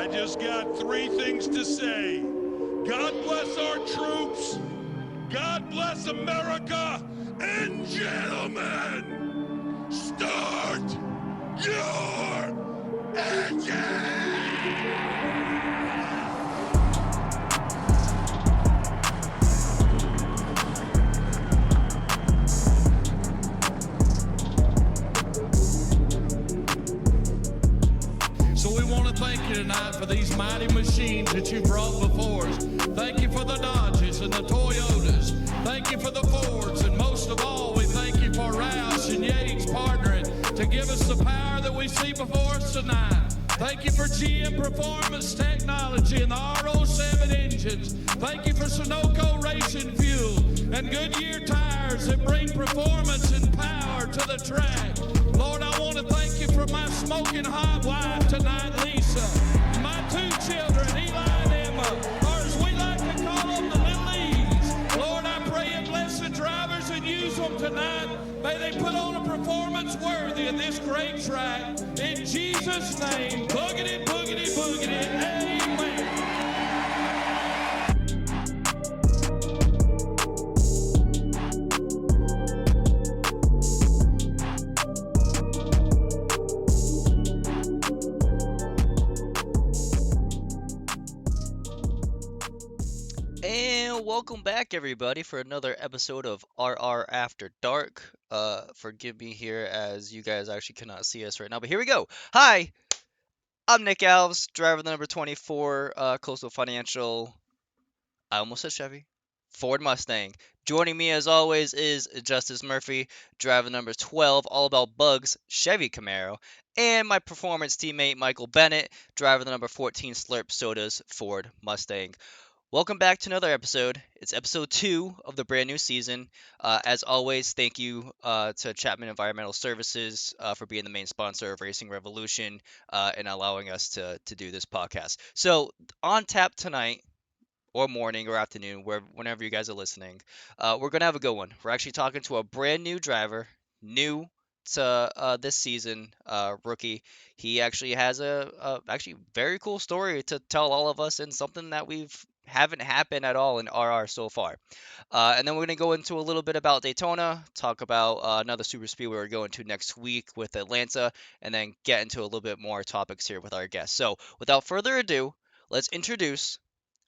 I just got three things to say. God bless our troops. God bless America. And gentlemen, start your engine! So we want to thank you tonight for these mighty machines that you brought before us. Thank you for the Dodges and the Toyotas. Thank you for the Fords. And most of all, we thank you for Roush and Yates partnering to give us the power that we see before us tonight. Thank you for GM Performance Technology and the R07 engines. Thank you for Sunoco Racing Fuel and Goodyear tires that bring performance and power to the track. Lord, I want to thank you for my smoking hot wife tonight, Lisa. My two children, Eli and Emma, or as we like to call them, the little E's. Lord, I pray you bless the drivers and use them tonight. May they put on a performance worthy of this great track. In Jesus' name, boogity, boogity, boogity, amen. And welcome back, everybody, for another episode of RR After Dark. Forgive me here as you guys actually cannot see us right now, but here we go. Hi, I'm Nick Alves, driver the number 24, Coastal Financial. I almost said Chevy. Ford Mustang. Joining me as always is Justice Murphy, driver number 12, all about bugs, Chevy Camaro, and my performance teammate Michael Bennett, driver the number 14 Slurp Sodas, Ford Mustang. Welcome back to another episode. It's episode 2 of the brand new season. As always, thank you to Chapman Environmental Services for being the main sponsor of Racing Revolution and allowing us to do this podcast. So, on tap tonight, or morning or afternoon, whenever you guys are listening, we're going to have a good one. We're actually talking to a brand new driver, new to this season, rookie. He actually has a actually very cool story to tell all of us, and something that we've haven't happened at all in RR so far. And then we're going to go into a little bit about Daytona, talk about another super speedway we're going to next week with Atlanta, and then get into a little bit more topics here with our guests. So without further ado, let's introduce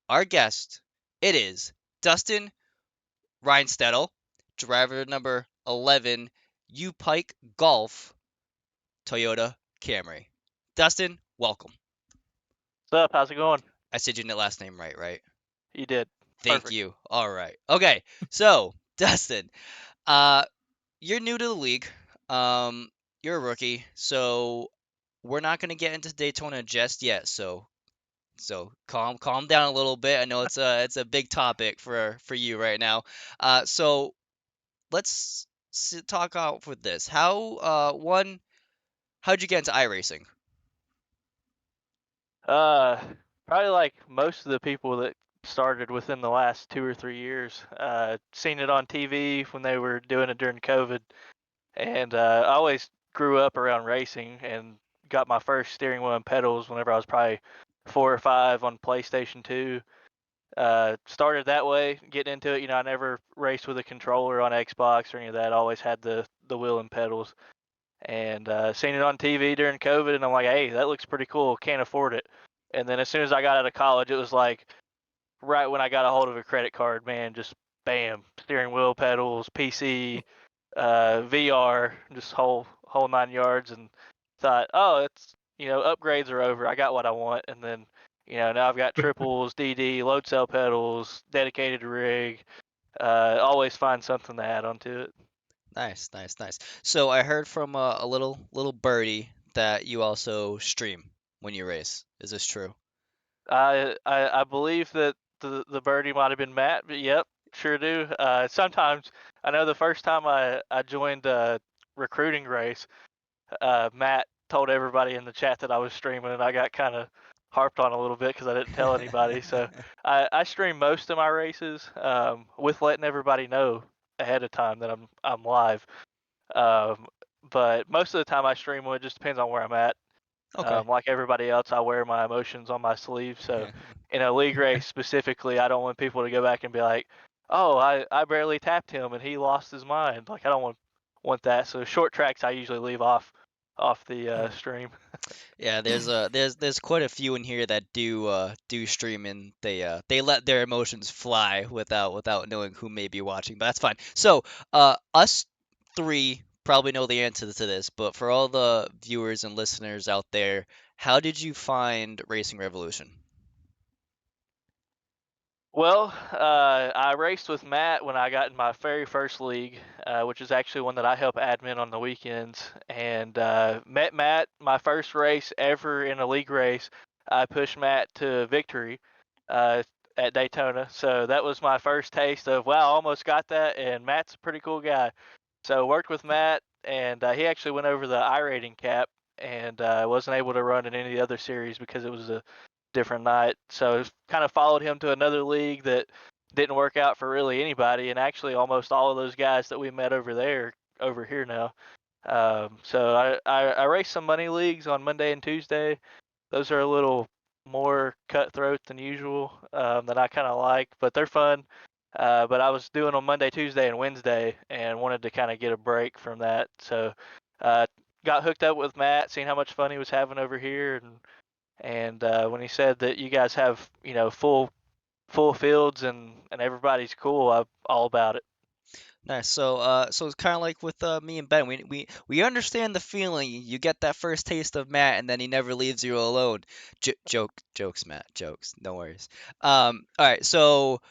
our guest. It is Dustyn Reinstetle, driver number 11, U Pike Golf, Toyota Camry. Dustyn, welcome. What's up? How's it going? I said your last name right? You did. Thank Perfect. you. All right. Okay. So, Dustyn, uh, you're new to the league. You're a rookie, so we're not going to get into Daytona just yet. So calm down a little bit. I know it's a big topic for you right now. So let's talk out with this. How'd you get into iRacing? Uh, Probably like most of the people that started within the last 2 or 3 years. Seen it on TV when they were doing it during COVID, and I always grew up around racing and got my first steering wheel and pedals whenever I was probably 4 or 5 on PlayStation 2. Started that way, getting into it. I never raced with a controller on Xbox or any of that. I always had the wheel and pedals. And seen it on TV during COVID, and I'm like, hey, that looks pretty cool. Can't afford it. And then as soon as I got out of college, it was like right when I got a hold of a credit card, man, just bam, steering wheel, pedals, PC, VR, just whole 9 yards, and thought, oh, it's upgrades are over. I got what I want, and then now I've got triples, DD, load cell pedals, dedicated rig. Always find something to add onto it. Nice. So I heard from a little birdie that you also stream when you race. Is this true? I believe that the birdie might have been Matt, but yep, sure do. Sometimes I know the first time I joined a recruiting race, Matt told everybody in the chat that I was streaming, and I got kind of harped on a little bit because I didn't tell anybody. So I stream most of my races with letting everybody know ahead of time that I'm live. Um, but most of the time I stream, well, it just depends on where I'm at. Okay. Like everybody else, I wear my emotions on my sleeve. So in a league race specifically, I don't want people to go back and be like, "Oh, I barely tapped him and he lost his mind." Like I don't want that. So short tracks, I usually leave off the stream. Yeah, there's quite a few in here that do stream and they let their emotions fly without knowing who may be watching, but that's fine. So, us three probably know the answer to this, but for all the viewers and listeners out there, how did you find Racing Revolution? Well, I raced with Matt when I got in my very first league, which is actually one that I help admin on the weekends. And met Matt my first race ever in a league race. I pushed Matt to victory uh, at Daytona. So that was my first taste of, wow, I almost got that. And Matt's a pretty cool guy. So worked with Matt, and he actually went over the iRating cap and wasn't able to run in any of the other series because it was a different night. So kind of followed him to another league that didn't work out for really anybody, and actually almost all of those guys that we met over there over here now. So I raced some money leagues on Monday and Tuesday. Those are a little more cutthroat than usual that I kind of like, but they're fun. But I was doing on Monday, Tuesday, and Wednesday, and wanted to kind of get a break from that. So uh, got hooked up with Matt, seeing how much fun he was having over here, and when he said that you guys have full fields and everybody's cool, I'm all about it. Nice. So it's kind of like with me and Ben. We understand the feeling. You get that first taste of Matt, and then he never leaves you alone. Jokes, Matt. Jokes. No worries. All right. So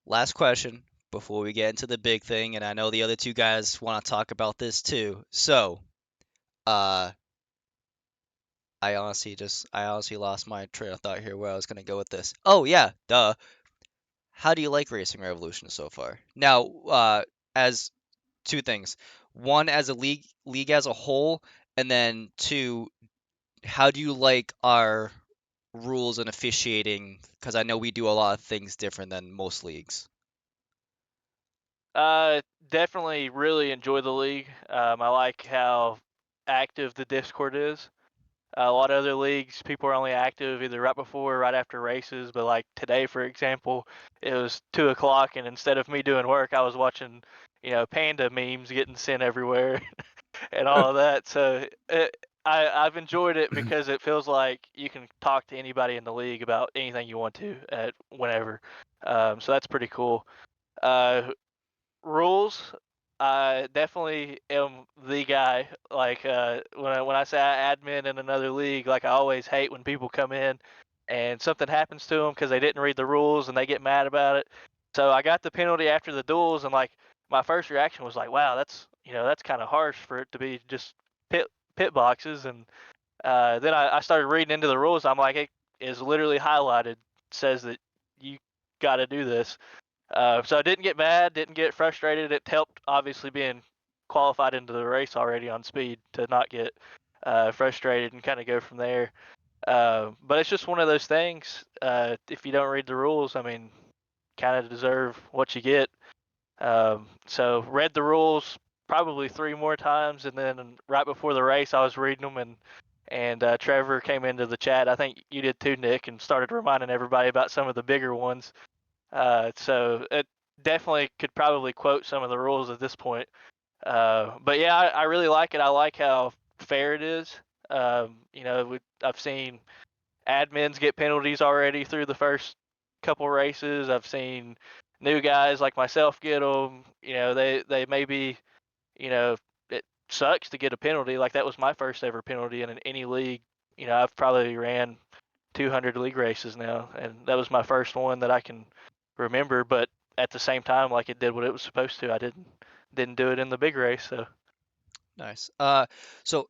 last question before we get into the big thing, and I know the other two guys want to talk about this too. So, uh, I honestly lost my train of thought here where I was gonna go with this. Oh yeah, duh. How do you like Racing Revolution so far? Now, as two things. One, as a league as a whole, and then two, how do you like our rules and officiating? Because I know we do a lot of things different than most leagues. Uh, Definitely really enjoy the league. I like how active the Discord is. A lot of other leagues, people are only active either right before or right after races. But like today, for example, it was 2 o'clock, and instead of me doing work, I was watching, panda memes getting sent everywhere and all of that. So I've enjoyed it because it feels like you can talk to anybody in the league about anything you want to at whenever. So that's pretty cool. Uh, Rules, I definitely am the guy. Like when I say I admin in another league, like I always hate when people come in and something happens to them because they didn't read the rules and they get mad about it. So I got the penalty after the duels, and like my first reaction was like, wow, that's kind of harsh for it to be just pit boxes. And then I started reading into the rules. I'm like, it is literally highlighted, says that you got to do this. So I didn't get mad, didn't get frustrated. It helped, obviously, being qualified into the race already on speed to not get frustrated and kind of go from there. But it's just one of those things. If you don't read the rules, I mean, kind of deserve what you get. So read the rules probably 3 more times, and then right before the race, I was reading them, and Trevor came into the chat. I think you did too, Nick, and started reminding everybody about some of the bigger ones. So it definitely could probably quote some of the rules at this point. But yeah, I really like it. I like how fair it is. I've seen admins get penalties already through the first couple races. I've seen new guys like myself get them. They maybe, it sucks to get a penalty. Like that was my first ever penalty in any league. I've probably ran 200 league races now, and that was my first one that I can remember. But at the same time, like it did what it was supposed to. I didn't do it in the big race, so. Nice. So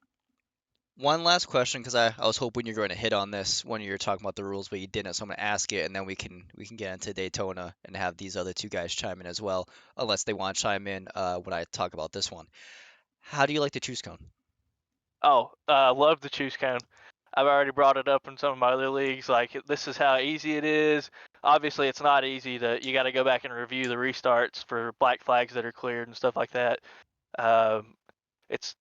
one last question, because I was hoping you're going to hit on this when you were talking about the rules, but you didn't. So I'm going to ask it, and then we can get into Daytona and have these other two guys chime in as well, unless they want to chime in when I talk about this one. How do you like the choose cone? Oh, love the choose cone. I've already brought it up in some of my other leagues. Like this is how easy it is. Obviously, it's not easy you got to go back and review the restarts for black flags that are cleared and stuff like that. Um, it's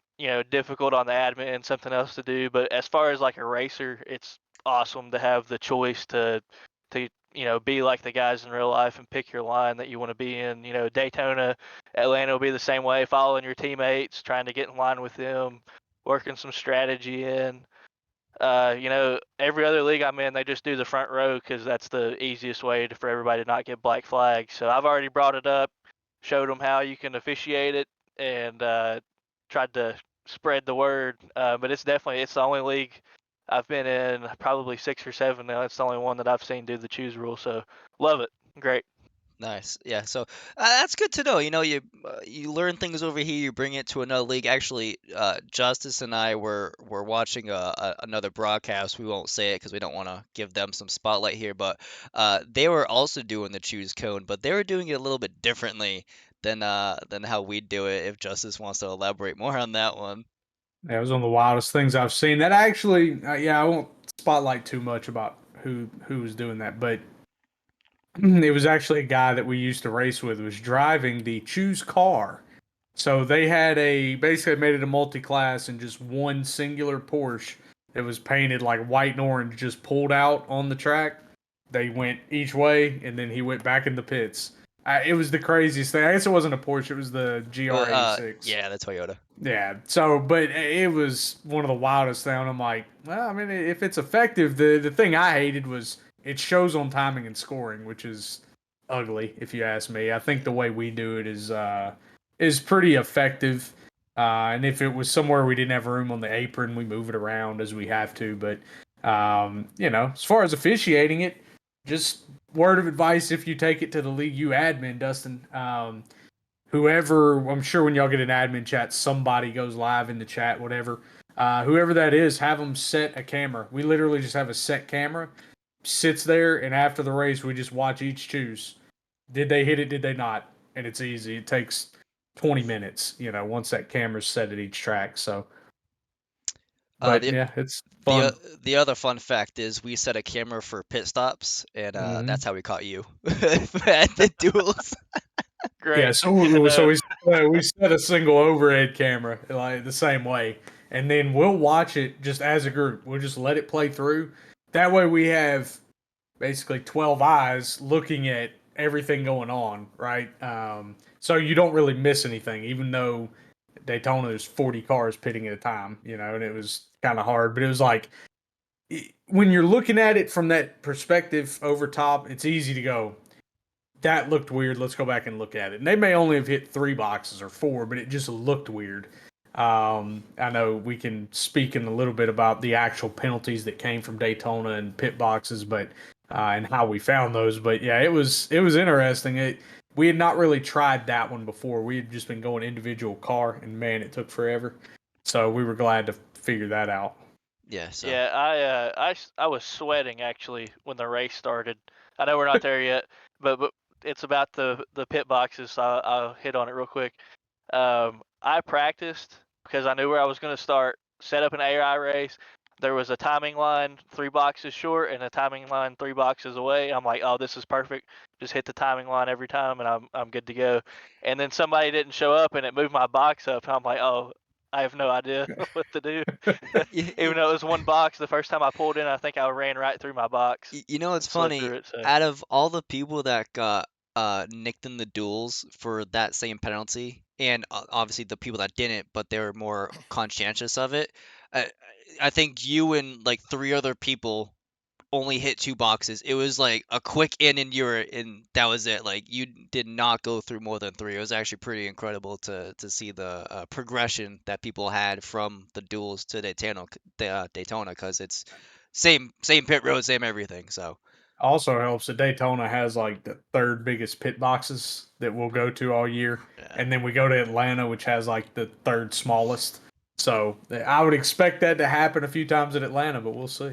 difficult on the admin and something else to do. But as far as like a racer, it's awesome to have the choice to be like the guys in real life and pick your line that you want to be in. Daytona, Atlanta will be the same way, following your teammates, trying to get in line with them, working some strategy in. Every other league I'm in, they just do the front row because that's the easiest way for everybody to not get black flags. So I've already brought it up, showed them how you can officiate it, and tried to spread the word. But it's the only league I've been in, probably 6 or 7 now. It's the only one that I've seen do the choose rule. So love it. Great. Nice. Yeah. So that's good to know. You learn things over here. You bring it to another league. Actually, Justice and I were watching another broadcast. We won't say it because we don't want to give them some spotlight here. But they were also doing the choose cone, but they were doing it a little bit differently than how we do it. If Justice wants to elaborate more on that one. That was one of the wildest things I've seen. That actually, yeah, I won't spotlight too much about who was doing that, but it was actually a guy that we used to race with was driving the choose car. So they had basically made it a multi-class and just one singular Porsche that was painted like white and orange, just pulled out on the track. They went each way, and then he went back in the pits. It was the craziest thing. I guess it wasn't a Porsche; it was the GR86. Yeah, the Toyota. Yeah. So, but it was one of the wildest things. I'm like, well, I mean, if it's effective, the thing I hated was it shows on timing and scoring, which is ugly, if you ask me. I think the way we do it is pretty effective. And if it was somewhere we didn't have room on the apron, we move it around as we have to. But as far as officiating it, just word of advice if you take it to the league you admin, Dustin. Whoever, I'm sure when y'all get an admin chat, somebody goes live in the chat, whatever. Whoever that is, have them set a camera. We literally just have a set camera, sits there, and after the race, we just watch each choose. Did they hit it? Did they not? And it's easy. It takes 20 minutes, once that camera's set at each track. So, Uh, but the yeah, it's the fun. o- the other fun fact is we set a camera for pit stops, and Hmm. that's how we caught you at the duels. Yeah, Great. so Good to know. we set a single overhead camera like the same way, and then we'll watch it just as a group. We'll just let it play through. That way, we have basically 12 eyes looking at everything going on, right? So you don't really miss anything, even though Daytona there's 40 cars pitting at a time, and it was kind of hard. But it was like when you're looking at it from that perspective over top, it's easy to go, that looked weird. Let's go back and look at it. And they may only have hit 3 boxes or 4, but it just looked weird. I know we can speak in a little bit about the actual penalties that came from Daytona and pit boxes, but and how we found those. But yeah, it was interesting. We had not really tried that one before. We had just been going individual car, and man, it took forever. So we were glad to figure that out. Yeah. So Yeah, I was sweating actually when the race started. I know we're not there yet, but it's about the pit boxes. So I'll hit on it real quick. I practiced because I knew where I was going to start. Set up an AI race. There was a timing line 3 boxes short and a timing line 3 boxes away. I'm like, oh, this is perfect. Just hit the timing line every time, and I'm good to go. And then somebody didn't show up, and it moved my box up. And I'm like, oh, I have no idea what to do. you, Even though it was 1 box, the first time I pulled in, I think I ran right through my box you know it's and slid funny. through it. So Out of all the people that got nicked in the duels for that same penalty, and obviously the people that didn't, but they were more conscientious of it. I, I think you and like 3 other people only hit 2 boxes. It was like a quick in and you're and that was it. Like you did not go through more than 3. It was actually pretty incredible to see the progression that people had from the duels to Daytona because it's same pit road, same everything. So Also helps that Daytona has like the third biggest pit boxes that we'll go to all year. yeah, And then we go to Atlanta, which has like the third smallest. So I would expect that to happen a few times at Atlanta, but we'll see.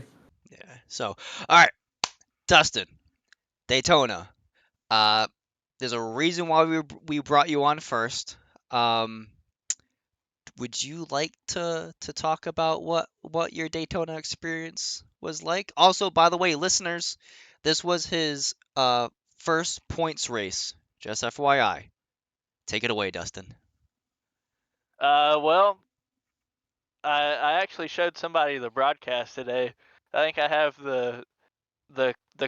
yeah. So all right, Dustin, Daytona. Uh, there's a reason why we brought you on first. Um, would you like to talk about what your Daytona experience was like? Also, by the way, listeners, this was his first points race. Just FYI. Take it away, Dustin. well, I actually showed somebody the broadcast today. I think I have the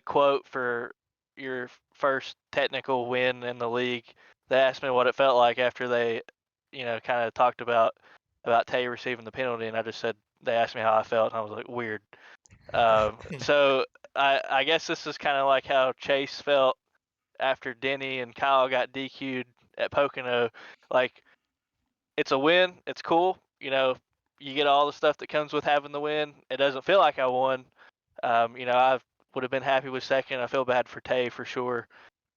quote for your first technical win in the league. They asked me what it felt like after they, kind of talked about Tay receiving the penalty, and I just said they asked me how I felt, and I was like, weird. So I guess this is kind of like how Chase felt after Denny and Kyle got DQ'd at Pocono. Like, it's a win, it's cool, you get all the stuff that comes with having the win. It doesn't feel like I won. I would have been happy with second. I feel bad for Tay for sure,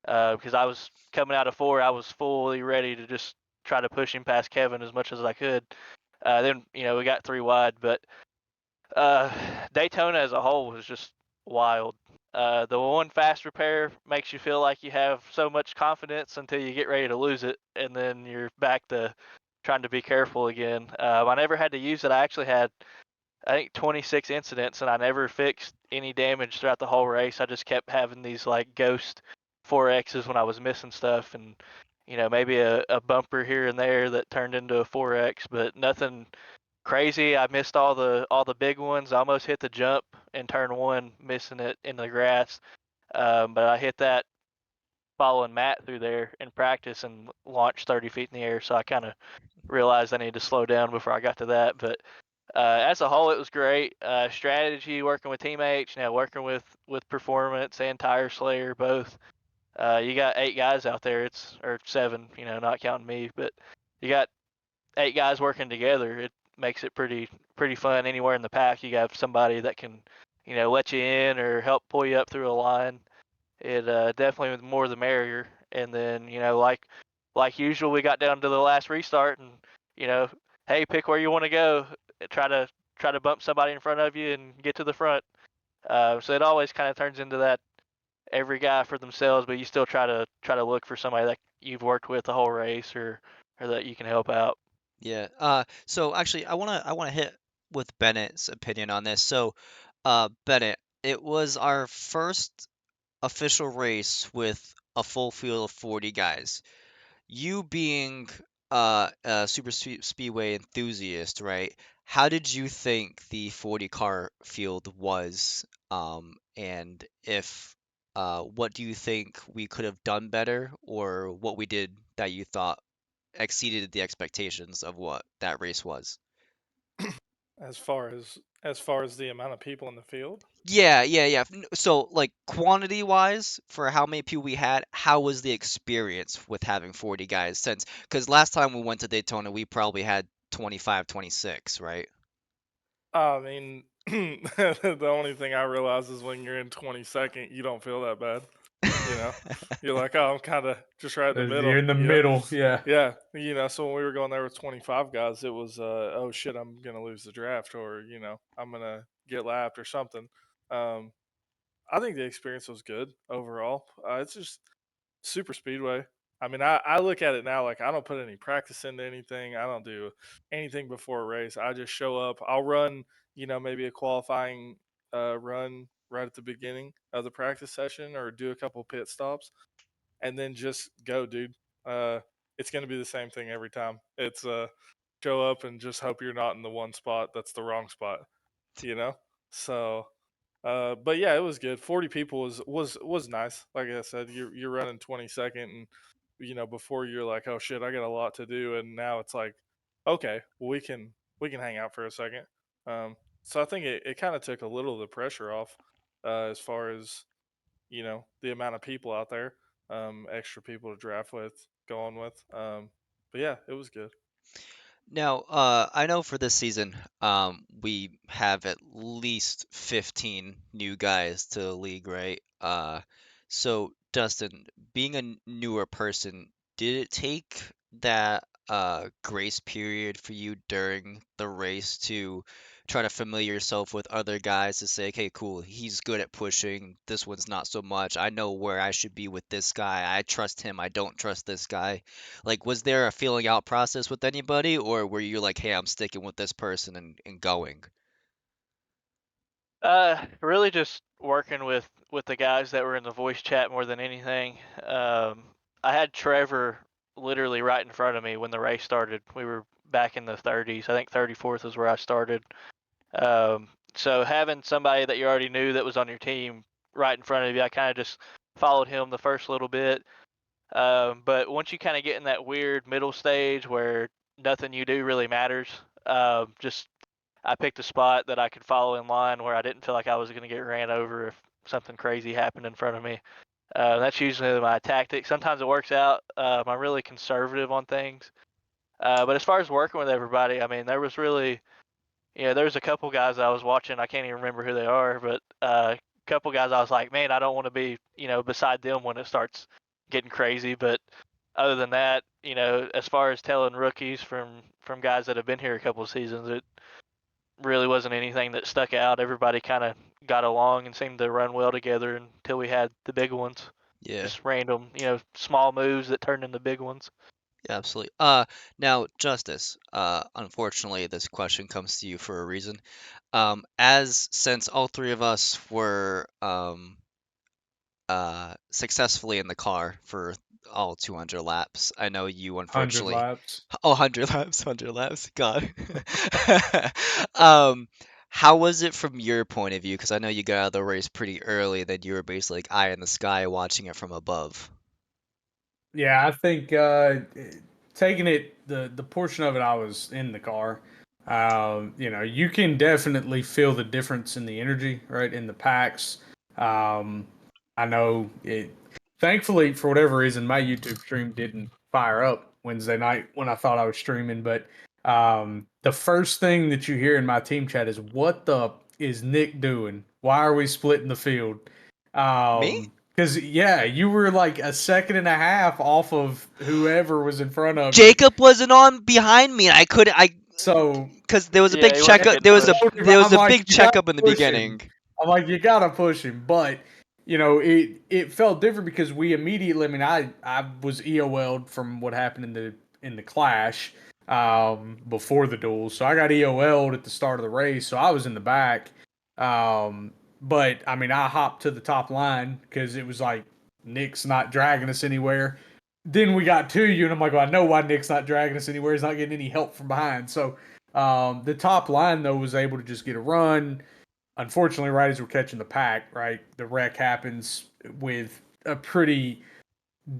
because I was coming out of 4. I was fully ready to just try to push him past Kevin as much as I could. Then we got 3 wide, but uh, Daytona as a whole was just wild. The one fast repair makes you feel like you have so much confidence until you get ready to lose it, and then you're back to trying to be careful again. I never had to use it. I actually had, I think, 26 incidents, and I never fixed any damage throughout the whole race. I just kept having these like ghost 4Xs when I was missing stuff, and maybe a bumper here and there that turned into a 4X, but nothing crazy. I missed all the big ones. I almost hit the jump in turn 1, missing it in the grass. But I hit that following Matt through there in practice and launched 30 feet in the air. So I kind of realized I needed to slow down before I got to that. But as a whole, it was great. Strategy, working with teammates, working with performance and Tire Slayer both. You got 8 guys out there. Or 7, not counting me, but you got 8 guys working together. It makes it pretty fun. Anywhere in the pack, you have somebody that can, let you in or help pull you up through a line. It definitely the more the merrier. And then like usual, we got down to the last restart, and hey, pick where you want to go. Try to bump somebody in front of you and get to the front. So it always kind of turns into that, every guy for themselves, but you still try to look for somebody that you've worked with the whole race, or that you can help out. Yeah. So actually, I wanna hit with Bennett's opinion on this. So, Bennett, it was our first official race with a full field of 40 guys. You being a speedway enthusiast, right? How did you think the 40 car field was? And if what do you think we could have done better, or what we did that you thought exceeded the expectations of what that race was? As far as the amount of people in the field. Yeah, yeah, yeah. So, like, quantity wise, for how many people we had, how was the experience with having 40 guys? Since, because last time we went to Daytona, we probably had 25, 26, right? I mean, the only thing I realize is when you're in 22nd, you don't feel that bad. You know, you're like, oh, I'm kind of just right in the middle. You're in the middle, yeah. Yeah. So when we were going there with 25 guys, it was, oh shit, I'm gonna lose the draft, or I'm gonna get lapped or something. Um, I think the experience was good overall. It's just super speedway. I mean, I look at it now like I don't put any practice into anything. I don't do anything before a race. I just show up. I'll run, maybe a qualifying run right at the beginning of the practice session, or do a couple pit stops, and then just go, dude. Uh, it's going to be the same thing every time. It's show up and just hope you're not in the one spot that's the wrong spot, you know? So but yeah, it was good. 40 people was nice. Like I said, you're running 22nd, and before you're like, oh shit, I got a lot to do, and now it's like, okay, well, we can hang out for a second. So I think it kind of took a little of the pressure off, as far as the amount of people out there, extra people to draft with, go on with. But yeah, it was good. Now, I know for this season, we have at least 15 new guys to the league, right? So Dustin, being a newer person, did it take that grace period for you during the race to try to familiar yourself with other guys to say, okay, cool, he's good at pushing, this one's not so much. I know where I should be with this guy. I trust him, I don't trust this guy. Like, was there a feeling out process with anybody, or were you like, hey, I'm sticking with this person and going? Really just working with the guys that were in the voice chat more than anything. I had Trevor literally right in front of me when the race started. We were back in the 30s. I think 34th is where I started. So having somebody that you already knew that was on your team right in front of you, I kind of just followed him the first little bit. But once you kind of get in that weird middle stage where nothing you do really matters, just I picked a spot that I could follow in line where I didn't feel like I was going to get ran over if something crazy happened in front of me. That's usually my tactic. Sometimes it works out. I'm really conservative on things. But as far as working with everybody, I mean, there was really, there's a couple guys I was watching. I can't even remember who they are, but a couple guys I was like, man, I don't want to be, beside them when it starts getting crazy. But other than that, as far as telling rookies from guys that have been here a couple of seasons, it really wasn't anything that stuck out. Everybody kind of got along and seemed to run well together until we had the big ones. Yeah. Just random, small moves that turned into big ones. Yeah, absolutely. Now, Justice, unfortunately, this question comes to you for a reason. Since all three of us were successfully in the car for all 200 laps, I know you 100 unfortunately. laps. Oh, 100 laps, 100 laps. God. How was it from your point of view? Because I know you got out of the race pretty early, then you were basically like eye in the sky watching it from above. Yeah, I think taking it the portion of it I was in the car. You can definitely feel the difference in the energy, right, in the packs. Um, I know it. Thankfully, for whatever reason, my YouTube stream didn't fire up Wednesday night when I thought I was streaming. But the first thing that you hear in my team chat is, "What the is Nick doing? Why are we splitting the field?" Me? Because yeah, you were like a second and a half off of whoever was in front of you. Jacob wasn't on behind me. I couldn't. So Because there was a Yeah, big he wasn't checkup. getting pushed. There was I'm a like, big you gotta checkup in the push him. beginning. I'm like, you gotta push him. But it felt different because we immediately. I mean, I was EOL'd from what happened in the clash before the duel, so I got EOL'd at the start of the race. So I was in the back. But I mean, I hopped to the top line because it was like Nick's not dragging us anywhere. Then we got to you, and I'm like, well, I know why Nick's not dragging us anywhere. He's not getting any help from behind. So the top line, though, was able to just get a run. Unfortunately, right as we're catching the pack, right, the wreck happens with a pretty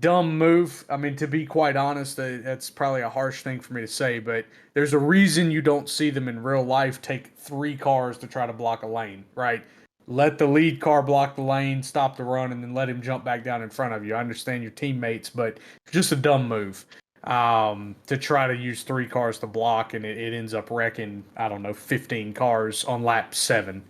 dumb move. I mean, to be quite honest, that's probably a harsh thing for me to say, but there's a reason you don't see them in real life take three cars to try to block a lane, right? Let the lead car block the lane, stop the run, and then let him jump back down in front of you. I understand your teammates, but just a dumb move to try to use three cars to block, and it ends up wrecking, I don't know, 15 cars on lap 7.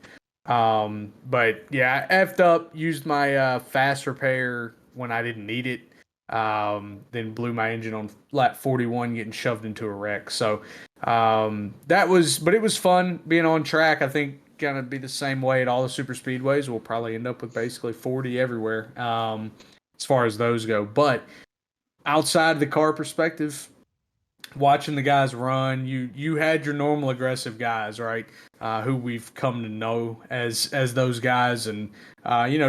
But yeah, I effed up, used my fast repair when I didn't need it. Then blew my engine on lap 41, getting shoved into a wreck. So but it was fun being on track. I think gonna be the same way at all the super speedways. We'll probably end up with basically 40 everywhere as far as those go. But outside of the car perspective, watching the guys run, you had your normal aggressive guys, right? Who we've come to know as those guys, and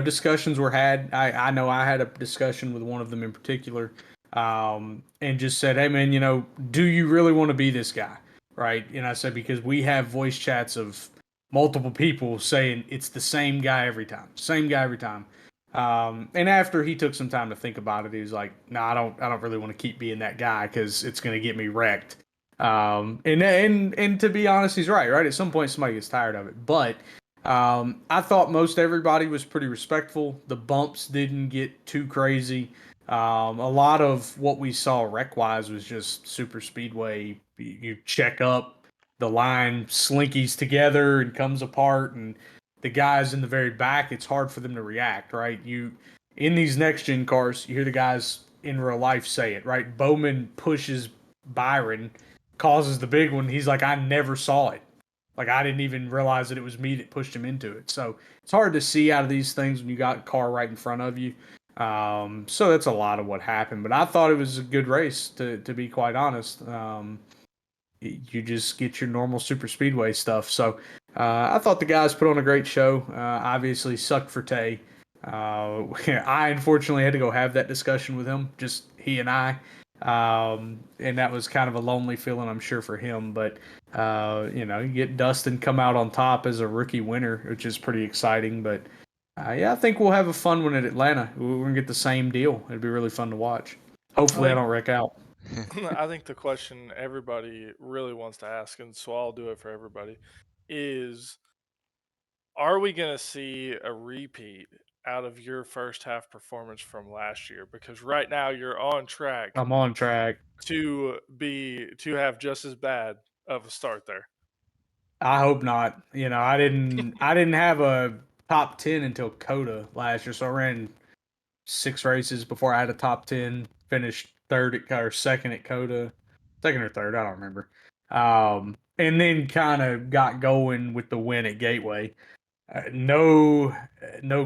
discussions were had. I know I had a discussion with one of them in particular, and just said, hey man, do you really want to be this guy, right? And I said because we have voice chats of multiple people saying it's the same guy every time, same guy every time. And after he took some time to think about it, he was like, "No, I don't really want to keep being that guy because it's going to get me wrecked." And to be honest, he's right. Right, at some point, somebody gets tired of it. But I thought most everybody was pretty respectful. The bumps didn't get too crazy. A lot of what we saw wreck wise was just super speedway. You check up, the line slinkies together and comes apart, and the guys in the very back, it's hard for them to react, right? You in these next gen cars, you hear the guys in real life say it, right? Bowman pushes Byron, causes the big one. He's like, I never saw it. Like I didn't even realize that it was me that pushed him into it. So it's hard to see out of these things when you got a car right in front of you. So that's a lot of what happened. But I thought it was a good race, to be quite honest. You just get your normal super speedway stuff. So I thought the guys put on a great show. Obviously, sucked for Tay. I unfortunately had to go have that discussion with him, just he and I. And that was kind of a lonely feeling, I'm sure, for him. But you get Dustyn come out on top as a rookie winner, which is pretty exciting. But yeah, I think we'll have a fun one at Atlanta. We're gonna get the same deal. It'd be really fun to watch. I Hopefully, I think don't wreck out. I think the question everybody really wants to ask, and so I'll do it for everybody, is are we going to see a repeat out of your first half performance from last year? Because right now you're on track I'm on track. to have just as bad of a start there. I hope not. I didn't have a top 10 until Coda last year, so I ran 6 races before I had a top 10. Finished third or second at Coda, second or third, I don't remember. And then kind of got going with the win at Gateway. No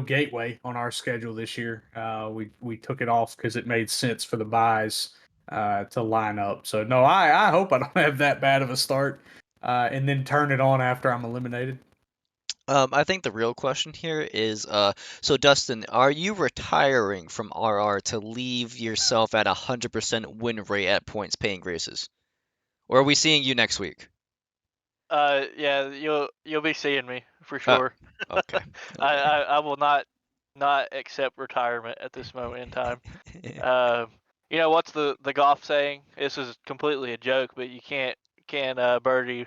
Gateway on our schedule this year. We took it off because it made sense for the buys to line up. So no, I hope I don't have that bad of a start, and then turn it on after I'm eliminated. I think the real question here is, so Dustyn, are you retiring from RR to leave yourself at 100% win rate at points paying races? Or are we seeing you next week? Yeah, you'll be seeing me for Uh, sure. okay. I will not accept retirement at this moment in time. Uh, what's the golf saying? This is completely a joke, but you can't birdie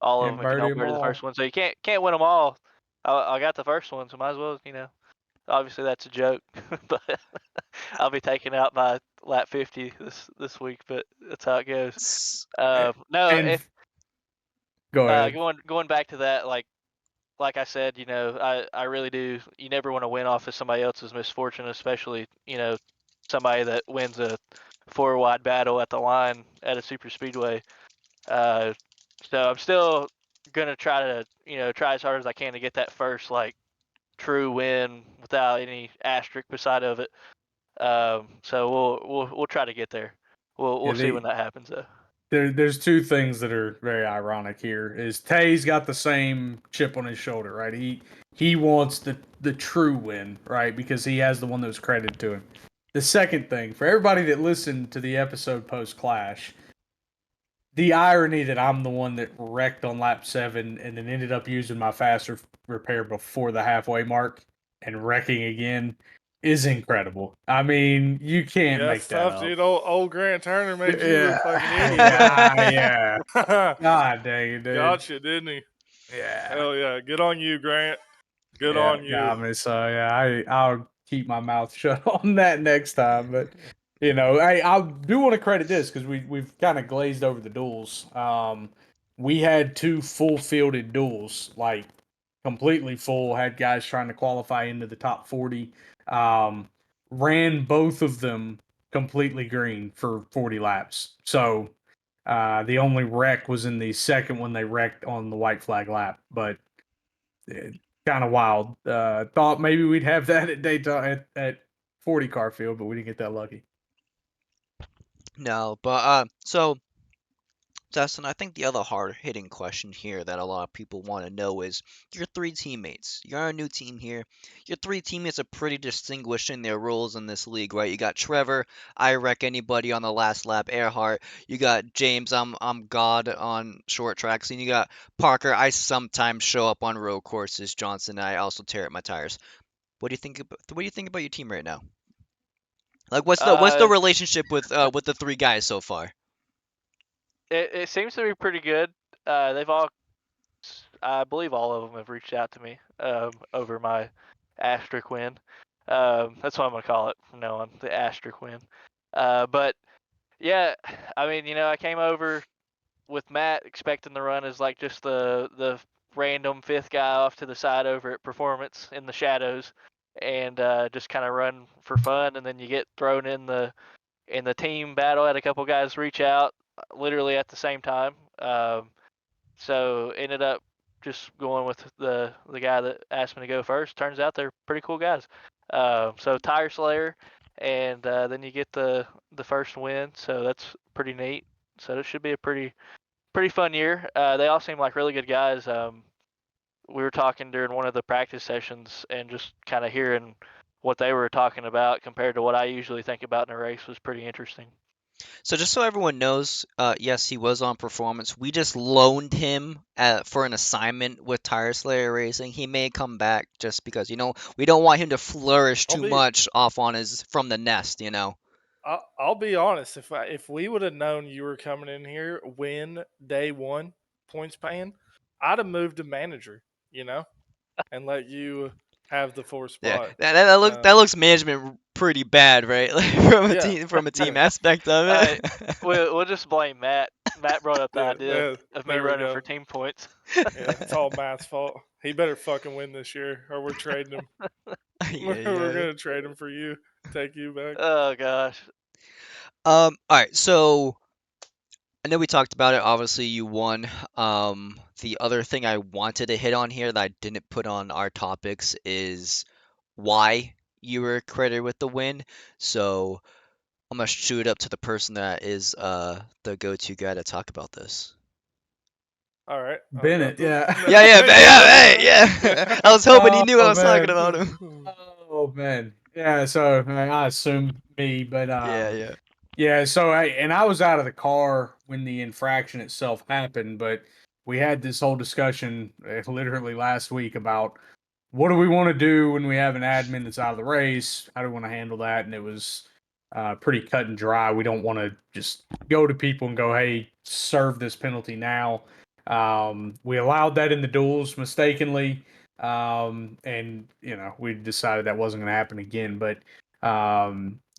all of And them if you birdie don't them birdie the first all. one. So you can't win them all. I got the first one, so might as well, Obviously that's a joke, but I'll be taken out by lap 50 this week. But that's how it goes. S- No, And if go ahead. going back to that, like I said, I really do. You never want to win off of somebody else's misfortune, especially somebody that wins a four wide battle at the line at a super speedway. Uh, so I'm still gonna try to try as hard as I can to get that first true win without any asterisk beside of it. So we'll try to get there. We'll Yeah, see when that happens though. there's two things that are very ironic here. Is Tay's got the same chip on his shoulder, right? He wants the true win, right? Because he has the one that was credited to him. The second thing, for everybody that listened to the episode post Clash, the irony that I'm the one that wrecked on lap 7 and then ended up using my faster repair before the halfway mark and wrecking again is incredible. I mean, you can't Yeah, make it's that tough, up. dude. Old Grant Turner made you Yeah, look like an idiot, yeah. man. God dang it, dude. Gotcha, didn't he? Yeah, Hell yeah. Good on you, Grant. Good yeah, on you. got me. So yeah, I'll keep my mouth shut on that next time. But I do want to credit this because we've kind of glazed over the duels. We had two full fielded duels, like completely full. Had guys trying to qualify into the top 40. Um, ran both of them completely green for 40 laps. So the only wreck was in the second one they wrecked on the white flag lap, but kind of wild. Thought maybe we'd have that at Daytona at 40 car field, but we didn't get that lucky. no, but so Dustin, I think the other hard hitting question here that a lot of people want to know is your three teammates. You're on a new team here. Your three teammates are pretty distinguished in their roles in this league, right? You got Trevor, I wreck anybody on the last lap, Earhart. You got James, I'm God on short tracks, and you got Parker, I sometimes show up on road courses. Johnson, I also tear up my tires. What do you think about your team right now? Like what's the Uh, relationship with the three guys so far? it seems to be pretty good. They've all, I believe, all of them have reached out to me over my asterisk win. That's what I'm gonna call it from now on, the asterisk win. But yeah, I mean, I came over with Matt expecting the run as like just the random fifth guy off to the side over at Performance in the shadows, and just kind of run for fun, and then you get thrown in the team battle. Had a couple guys reach out literally at the same time. So ended up just going with the guy that asked me to go first. Turns out they're pretty cool guys. So Tire Slayer, and then you get the first win. So that's pretty neat. So it should be a pretty fun year. They all seem like really good guys. We were talking during one of the practice sessions and just kind of hearing what they were talking about compared to what I usually think about in a race was pretty interesting. So just so everyone knows, yes, he was on performance. We just loaned him for an assignment with Tire Slayer Racing. He may come back just because, we don't want him to flourish I'll too be much off on his from the nest. I'll be honest. If we would have known you were coming in here, win day one, points paying, I'd have moved to manager. You know, and let you have the fourth Yeah, spot. that looks management pretty bad, right? Like Yeah, from a team yeah, aspect of I it. we'll just blame Matt. Matt brought up the yeah. idea There, of me there we running go. for team points. Yeah, it's all Matt's fault. He better fucking win this year, or we're trading him. Yeah, We're yeah. gonna trade him for you. Take you back. Oh gosh. All right, so I know we talked about it. Obviously, you won. The other thing I wanted to hit on here that I didn't put on our topics is why you were credited with the win. So I'm gonna shoot it up to the person that is the go-to guy to talk about this. All right, I got Bennett, the. yeah. Yeah, yeah, yeah, hey, Yeah. yeah. I was hoping he knew I Oh was talking man. about him. Oh man. Yeah, so I assumed me, but Yeah, yeah. yeah, so I was out of the car when the infraction itself happened, but we had this whole discussion literally last week about what do we want to do when we have an admin that's out of the race? How do we want to handle that? And it was pretty cut and dry. We don't want to just go to people and go, "Hey, serve this penalty now." We allowed that in the duels mistakenly, and we decided that wasn't going to happen again. But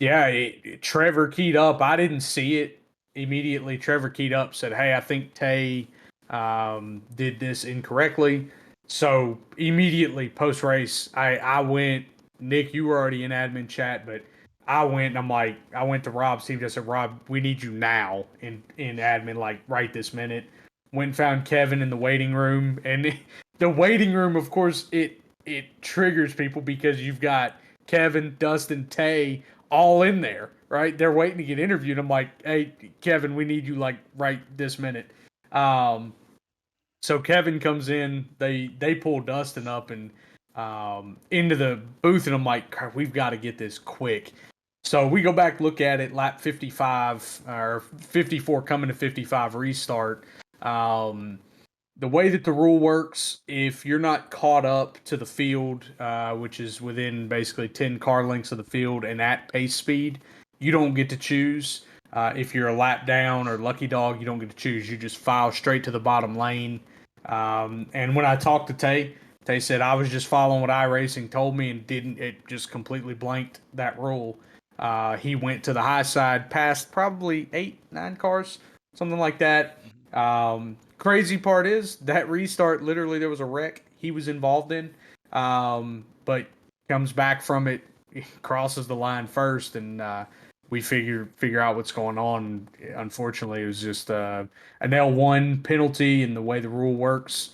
yeah, Trevor keyed up. I didn't see it immediately. Trevor keyed up, said, "Hey, I think Tay did this incorrectly." So immediately post race, I went. Nick, you were already in admin chat, but I went and I went to Rob's team. Just said, Rob, we need you now in admin, like right this minute. Went and found Kevin in the waiting room, and the waiting room, of course, it triggers people because you've got Kevin, Dustyn, Tay all in there, right? They're waiting to get interviewed. I'm like, hey, Kevin, we need you like right this minute. Um, so Kevin comes in, they pull Dustyn up and into the booth, and I'm like, we've got to get this quick. So we go back, look at it, lap 55 or 54 coming to 55 restart. Um, the way that the rule works, if you're not caught up to the field, which is within basically 10 car lengths of the field and at pace speed, you don't get to choose. If you're a lap down or lucky dog, you don't get to choose. You just file straight to the bottom lane. And when I talked to Tay, Tay said I was just following what iRacing told me and didn't. It just completely blanked that rule. He went to the high side, past probably 8, 9 cars, something like that. Mhm. Crazy part is that restart, literally, there was a wreck he was involved in, but comes back from it, crosses the line first, and we figure out what's going on. Unfortunately, it was just an L1 penalty, and the way the rule works,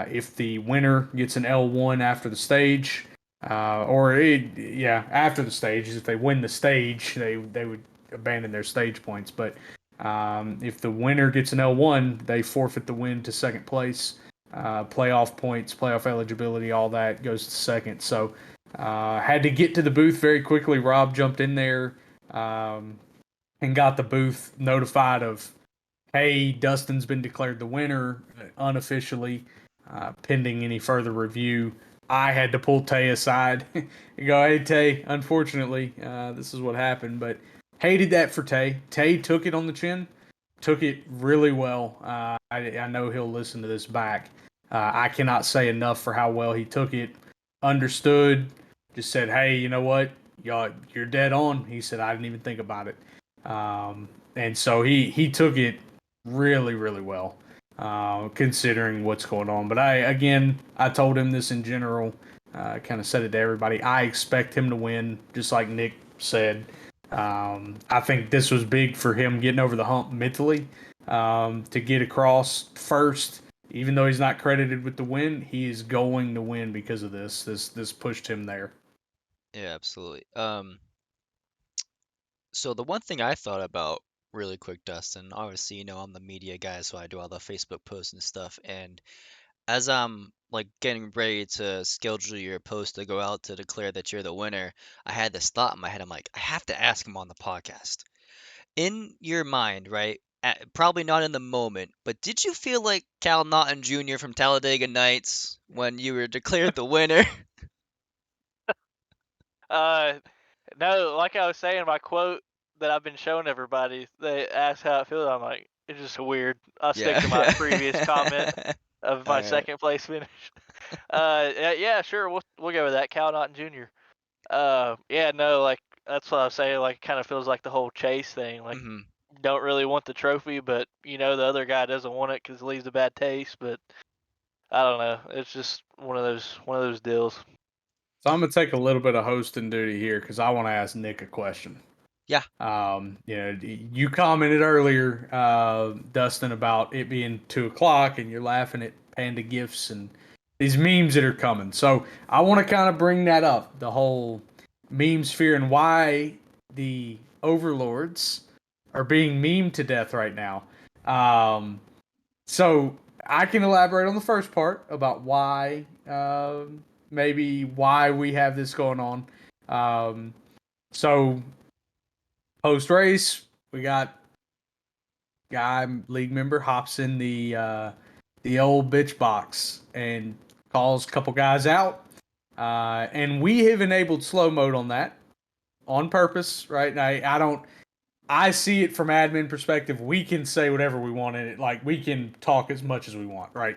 if the winner gets an L1 after the stage, after the stage, if they win the stage, they would abandon their stage points, but if the winner gets an L1, they forfeit the win to second place. Playoff points, playoff eligibility, all that goes to second. So had to get to the booth very quickly. Rob jumped in there and got the booth notified of, hey, Dustyn's been declared the winner unofficially, pending any further review. I had to pull Tay aside and go, hey, Tay, unfortunately, this is what happened, but hated that for Tay. Tay took it on the chin, took it really well. I know he'll listen to this back. I cannot say enough for how well he took it, understood, just said, hey, you know what? Y'all, you're dead on. He said, I didn't even think about it. And so he took it really, really well, considering what's going on. But I told him this in general, kind of said it to everybody. I expect him to win, just like Nick said. I think this was big for him getting over the hump mentally, to get across first. Even though he's not credited with the win, he is going to win because of this. This pushed him there. Yeah, absolutely. So the one thing I thought about really quick, Dustin, obviously, I'm the media guy, so I do all the Facebook posts and stuff. And as I'm like getting ready to schedule your post to go out to declare that you're the winner, I had this thought in my head. I'm like, I have to ask him on the podcast. in your mind, right? Probably not in the moment, but did you feel like Cal Naughton Jr. from Talladega Nights when you were declared the winner? Uh, no, like I was saying, my quote that I've been showing everybody, they ask how it feels. I'm like, it's just weird. I'll stick to my previous comment Yeah. of All my right. second place finish. Yeah, sure, we'll go with that. Cal Naughton Jr. Yeah, no, like that's what I was saying. Like, kind of feels like the whole chase thing. Like, Hmm. don't really want the trophy, but the other guy doesn't want it because it leaves a bad taste. But I don't know. It's just one of those deals. So I'm gonna take a little bit of hosting duty here because I want to ask Nick a question. Yeah. You commented earlier, Dustin, about it being 2 o'clock, and you're laughing at panda gifts and these memes that are coming. So I want to kind of bring that up, the whole meme sphere, and why the overlords are being memed to death right now. So I can elaborate on the first part about why, maybe why we have this going on. So post race, we got guy league member hops in the old bitch box and calls a couple guys out. And we have enabled slow mode on that on purpose, right? And I don't. I see it from admin perspective. We can say whatever we want in it. Like we can talk as much as we want, right?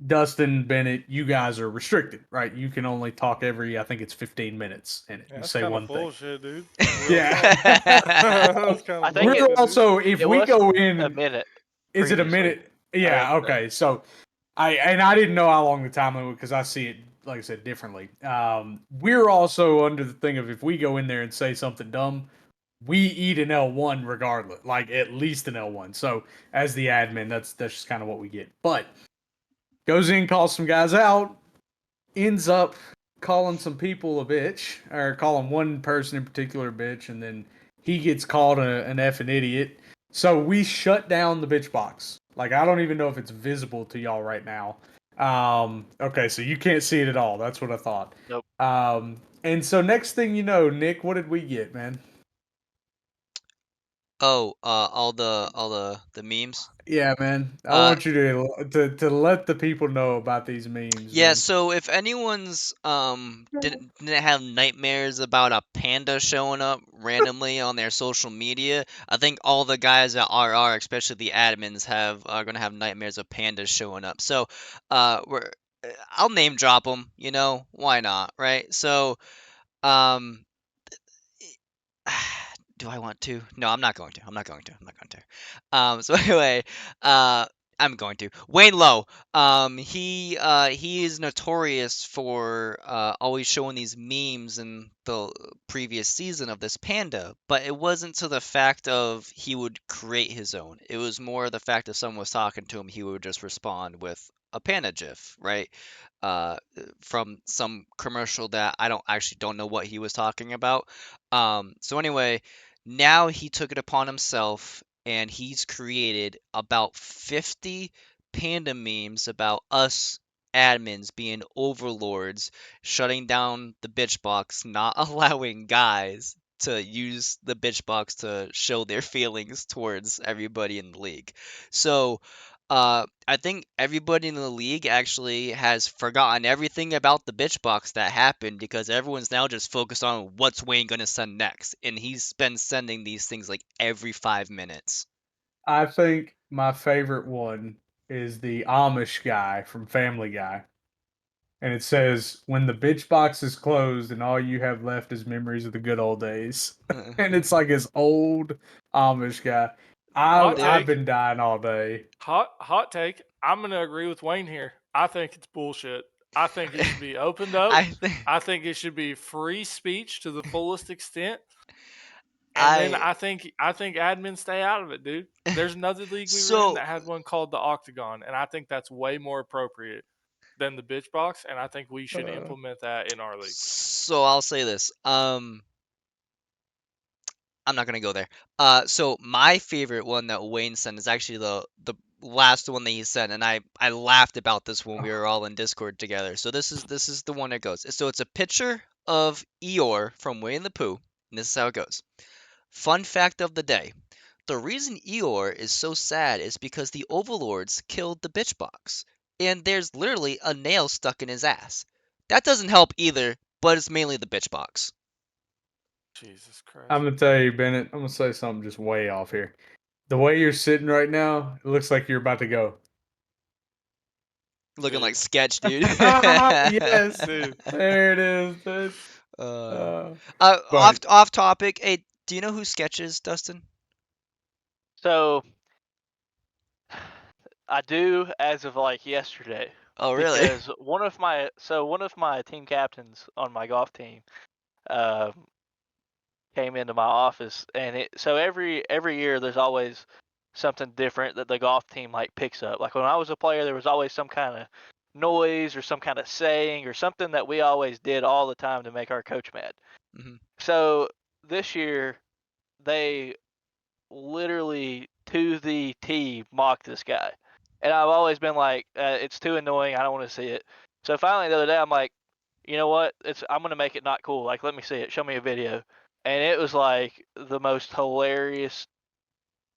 Dustin Bennett, you guys are restricted, right? You can only talk every, I think it's 15 minutes in it. Yeah, You that's say kind of one thing. bullshit, dude. Real talk. Yeah. That's kind I of think We're bullshit, dude. also, if it we was go a in, minute is it a previously. minute? I think Yeah, so. okay. So I didn't know how long the time limit because I see it, like I said, differently. We're also under the thing of if we go in there and say something dumb, we eat an L1 regardless, like at least an L1. So as the admin, that's just kind of what we get. But goes in, calls some guys out, ends up calling some people a bitch, or calling one person in particular a bitch, and then he gets called an effing idiot. So we shut down the bitch box. Like I don't even know if it's visible to y'all right now. Okay, so you can't see it at all. That's what I thought. Nope. And so next thing you know, Nick, what did we get, man? Oh, all the memes. Yeah, man. I Uh, want you to let the people know about these memes, Yeah, man. so if anyone's didn't have nightmares about a panda showing up randomly on their social media, I think all the guys at RR, especially the admins, are gonna have nightmares of pandas showing up. So, we're I'll name drop them, why not, right? So, um, do I want to? No, I'm not going to. I'm not going to. I'm not going to. So anyway, uh, I'm going to. Wayne Lowe. He is notorious for always showing these memes in the previous season of this panda, but it wasn't to the fact of he would create his own. It was more the fact if someone was talking to him, he would just respond with a panda gif, right? Uh, from some commercial that I don't know what he was talking about. So anyway, now he took it upon himself and he's created about 50 panda memes about us admins being overlords, shutting down the bitch box, not allowing guys to use the bitch box to show their feelings towards everybody in the league. So, I think everybody in the league actually has forgotten everything about the bitch box that happened because everyone's now just focused on what's Wayne gonna send next, and he's been sending these things like every 5 minutes. I think my favorite one is the Amish guy from Family Guy. And it says, when the bitch box is closed and all you have left is memories of the good old days. And it's like this old Amish guy. Hot I've take. been dying all day. Hot take. I'm gonna agree with Wayne here. I think it's bullshit. I think it should be opened up. I think I think it should be free speech to the fullest extent. And then I I think admins stay out of it, dude. There's another league we were in so that had one called the Octagon, and I think that's way more appropriate than the bitch box, and I think we should Uh, implement that in our league. so I'll say this. I'm not gonna go there. So my favorite one that Wayne sent is actually the last one that he sent, and I laughed about this when we were all in Discord together. So this is the one that goes. So it's a picture of Eeyore from Winnie the Pooh, and this is how it goes. Fun fact of the day. The reason Eeyore is so sad is because the Overlords killed the bitch box, and there's literally a nail stuck in his ass. That doesn't help either, but it's mainly the bitch box. Jesus Christ. I'm gonna tell you, Bennett. I'm gonna say something just way off here. The way you're sitting right now, it looks like you're about to go. Looking like Dude. sketch, dude. Yes, Dude. there it is, dude. Uh, But off topic. Hey, do you know who Sketch is, Dustin? So I do as of like yesterday Oh, really? because one of my team captains on my golf team um, came into my office, and so every year there's always something different that the golf team like picks up. Like when I was a player, there was always some kind of noise or some kind of saying or something that we always did all the time to make our coach mad. Mhm. So this year they literally to the T mocked this guy. And I've always been like, it's too annoying. I don't want to see it. So finally the other day, I'm like, you know what? I'm gonna make it not cool. Like, let me see it. Show me a video. And it was like the most hilarious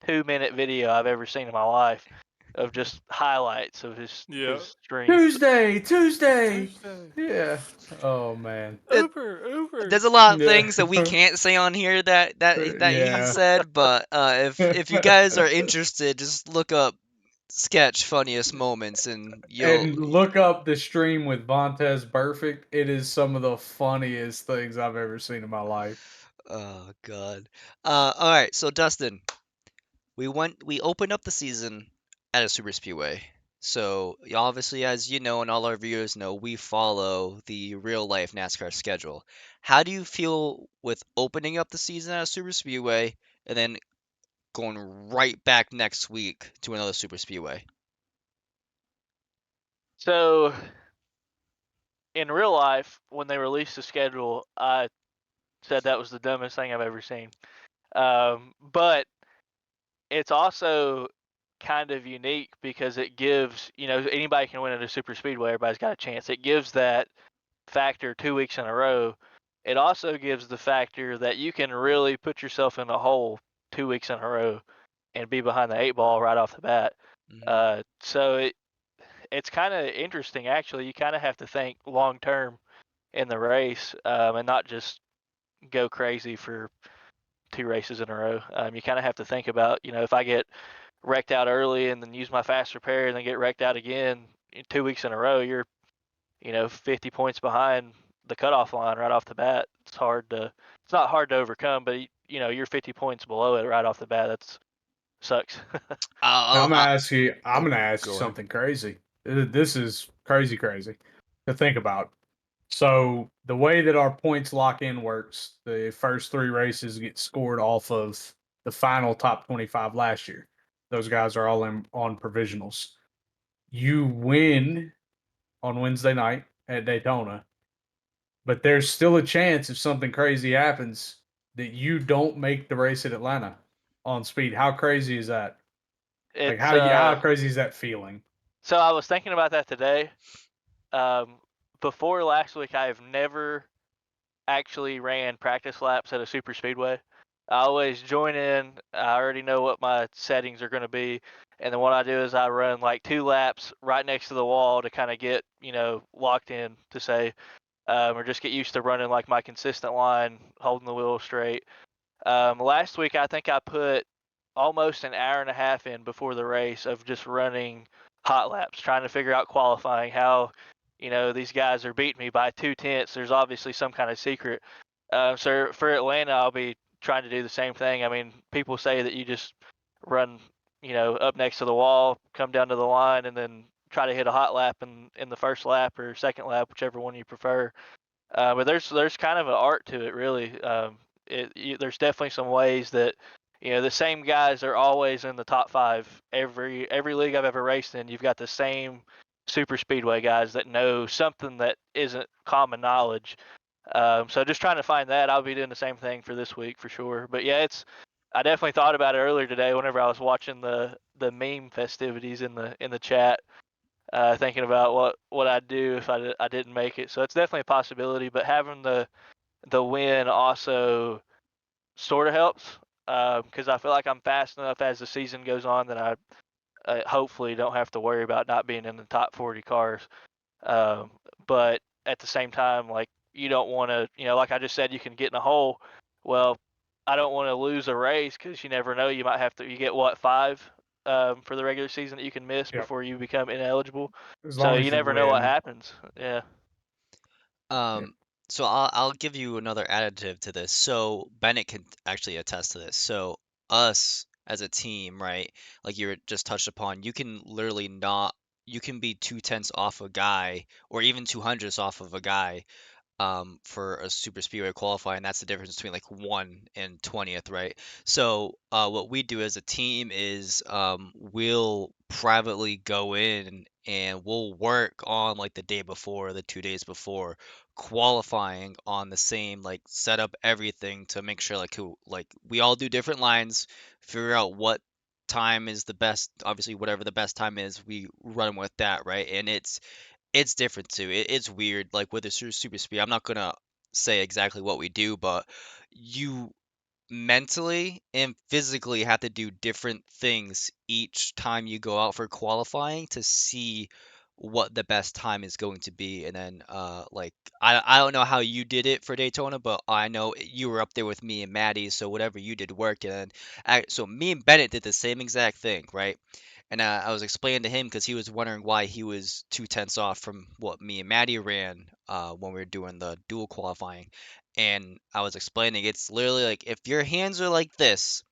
2-minute video I've ever seen in my life of just highlights of Yeah. his stream. Tuesday. Tuesday. Yeah. Oh man. It- Uber. There's a lot of Yeah. things that we can't say on here that he Yeah. said, but if you guys are interested, just look up Sketch funniest moments, and you'll. And look up the stream with Vontez Perfect. It is some of the funniest things I've ever seen in my life. Oh God. All right. So Dustin, we opened up the season at a super speedway. So obviously, as you know, and all our viewers know, we follow the real life NASCAR schedule. How do you feel with opening up the season at a super speedway and then going right back next week to another super speedway? So in real life, when they released the schedule, I said that was the dumbest thing I've ever seen. But it's also kind of unique because it gives, anybody can win at a super speedway. Everybody's got a chance. It gives that factor 2 weeks in a row. It also gives the factor that you can really put yourself in a hole 2 weeks in a row and be behind the 8 ball right off the bat. Hmm. So it's kind of interesting actually. You kind of have to think long term in the race, and not just go crazy for 2 races in a row. You kind of have to think about, if I get wrecked out early and then use my fast repair and then get wrecked out again in 2 weeks in a row, you're 50 points behind the cutoff line right off the bat. It's not hard to overcome, but you're 50 points below it right off the bat. That's sucks. Now I'll, I'm gonna I'll, ask you. I'm oh, gonna ask you go ahead. something crazy. This is crazy, crazy to think about. So the way that our points lock in works, the first three races get scored off of the final top 25 last year. Those guys are all on provisionals. You win on Wednesday night at Daytona, but there's still a chance if something crazy happens that you don't make the race at Atlanta on speed. How crazy is that? Like It's how crazy is that feeling? So I was thinking about that today. Um, Before last week, I've never actually ran practice laps at a super speedway. I always join in. I already know what my settings are going to be, and then what I do is I run like 2 laps right next to the wall to kind of get locked in to say, or just get used to running like my consistent line, holding the wheel straight. Last week, I think I put almost an hour and a half in before the race of just running hot laps, trying to figure out qualifying, how, these guys are beating me by 2/10. There's obviously some kind of secret. So for Atlanta, I'll be trying to do the same thing. I mean, people say that you just run, up next to the wall, come down to the line, and then try to hit a hot lap in the first lap or second lap, whichever one you prefer. But there's kind of an art to it, really. There's definitely some ways that the same guys are always in the top five. Every league I've ever raced in, you've got the same super speedway guys that know something that isn't common knowledge. So just trying to find that. I'll be doing the same thing for this week for sure. But yeah, I definitely thought about it earlier today whenever I was watching the meme festivities in the chat, thinking about what I'd do if I didn't make it. So it's definitely a possibility, but having the win also sort of helps. because I feel like I'm fast enough as the season goes on that I hopefully don't have to worry about not being in the top 40 cars. But at the same time, like you don't want to, like I just said, you can get in a hole. Well, I don't want to lose a race because you never know. You might have to. You get what, 5 for the regular season that you can miss Yep. before you become ineligible. As So long as you you never know what win. happens. Yeah. So I'll give you another additive to this. So Bennett can actually attest to this. So us as a team, right? Like you were just touched upon, you can literally not you can be 2/10 off a guy or even 200ths off of a guy for a super speedway qualifying. That's the difference between like 1 and 20th, right? So what we do as a team is we'll privately go in and we'll work on like the day before, the 2 days before, qualifying on the same like set up everything to make sure like who like we all do different lines, figure out what time is the best. Obviously, whatever the best time is, we run with that, right? And it's different too. It's weird. Like with the super speed, I'm not gonna say exactly what we do, but you mentally and physically have to do different things each time you go out for qualifying to see what the best time is going to be. And then like I don't know how you did it for Daytona, but I know you were up there with me and Maddie, so whatever you did worked. And then so me and Bennett did the same exact thing, right? And I was explaining to him because he was wondering why he was 2/10 off from what me and Maddie ran when we were doing the dual qualifying. And I was explaining it's literally like if your hands are like this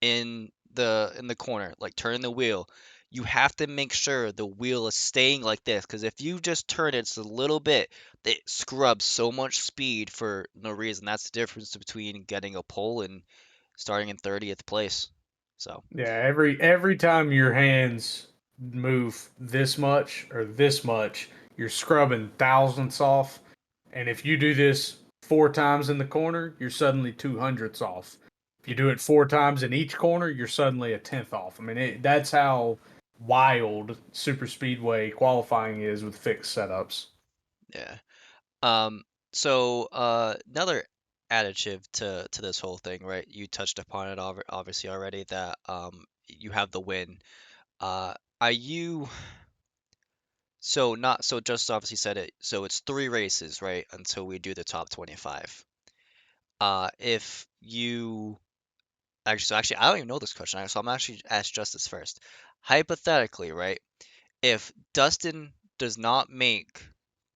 in the corner, like turning the wheel, you have to make sure the wheel is staying like this because if you just turn it just a little bit, it scrubs so much speed for no reason. That's the difference between getting a pole and starting in 30th place. So, Yeah, every time your hands move this much or this much, you're scrubbing thousandths off. And if you do this 4 times in the corner, you're suddenly 200ths off. If you do it 4 times in each corner, you're suddenly a tenth off. I mean, that's how wild super speedway qualifying is with fixed setups. yeah. Um, another additive to this whole thing, right? You touched upon it obviously already that you have the win. Are you so not so just obviously said it. So it's 3 races, right? Until we do the top 25. If you actually I don't even know this question, so I'm actually ask Justice first. Hypothetically, right? If Dustin does not make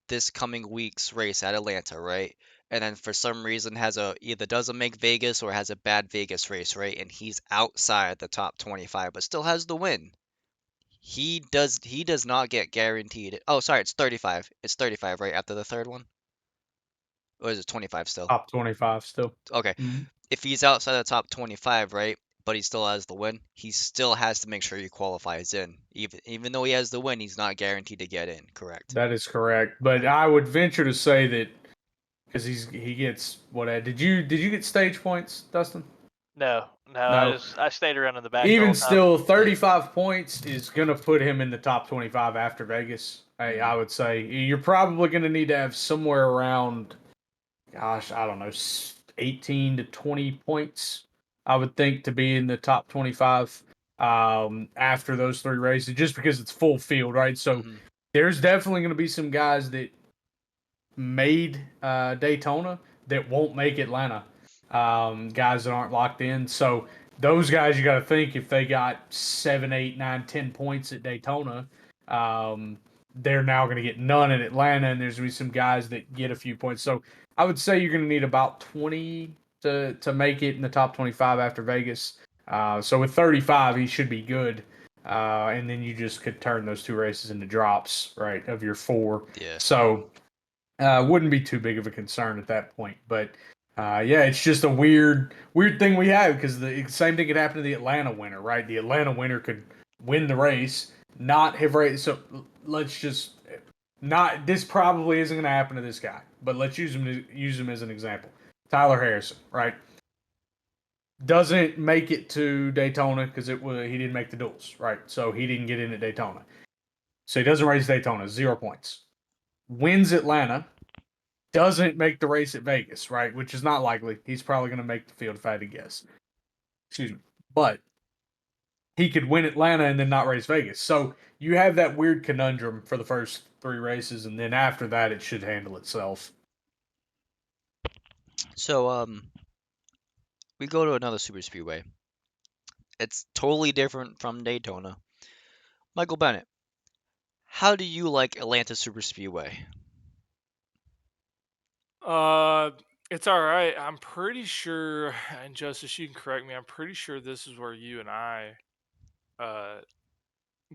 this coming week's race at Atlanta, right? And then for some reason has a either doesn't make Vegas or has a bad Vegas race, right? And he's outside the top 25 but still has the win. He does not get guaranteed. Oh, sorry, it's 35. It's 35 right after the third one. Or is it 25 still? Top 25 still. Okay. Mhm. If he's outside the top 25, right? But he still has the win. He still has to make sure he qualifies in. Even though he has the win, he's not guaranteed to get in, correct? That is correct. But I would venture to say that because he gets what did you get stage points, Dustin? No, No. I stayed around in the back the Even whole time. still, 35 points is going to put him in the top 25 after Vegas. I would say you're probably going to need to have somewhere around, gosh, I don't know, 18 to 20 points, I would think, to be in the top 25 after those 3 races, just because it's full field, right? So Hmm. there's definitely going to be some guys that made Daytona that won't make Atlanta. Guys that aren't locked in. So those guys, you got to think if they got 7, 8, 9, 10 points at Daytona, they're now going to get none in Atlanta, and there's going to be some guys that get a few points. So I would say you're going to need about 20 to make it in the top 25 after Vegas. So with 35, he should be good. And then you just could turn those 2 races into drops, right, of your 4. Yeah. So wouldn't be too big of a concern at that point. But yeah, it's just a weird thing we have because the same thing could happen to the Atlanta winner, right? The Atlanta winner could win the race, not have race. So let's just not. This probably isn't going to happen to this guy, but let's use him as an example. Tyler Harrison, right? Doesn't make it to Daytona because he didn't make the duels, right? So he didn't get in at Daytona. So he doesn't race Daytona, 0 points. Wins Atlanta, doesn't make the race at Vegas, right? Which is not likely. He's probably going to make the field if I had to guess. Excuse me. But he could win Atlanta and then not race Vegas. So you have that weird conundrum for the first 3 races, and then after that, it should handle itself. So we go to another super speedway. It's totally different from Daytona. Michael Bennett, how do you like Atlanta Super Speedway? It's all right. I'm pretty sure, and Justice, you can correct me. I'm pretty sure this is where you and I uh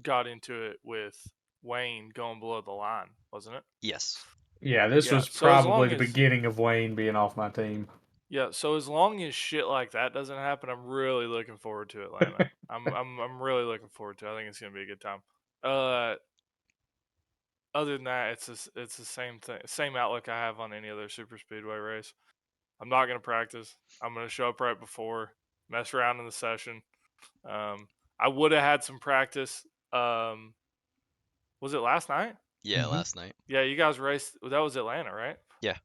got into it with Wayne going below the line, wasn't it? Yes. Yeah, this Yeah. was So as probably long the as beginning of Wayne being off my team. yeah, so as long as shit like that doesn't happen, I'm really looking forward to Atlanta. I'm really looking forward to it. I think it's gonna be a good time. Uh, other than that, it's the same thing, same outlook I have on any other super speedway race. I'm not gonna practice. I'm gonna show up right before, mess around in the session. I would have had some practice. Was it last night? Yeah, Mm-hmm. last night. Yeah, you guys raced. That was Atlanta, right? Yeah.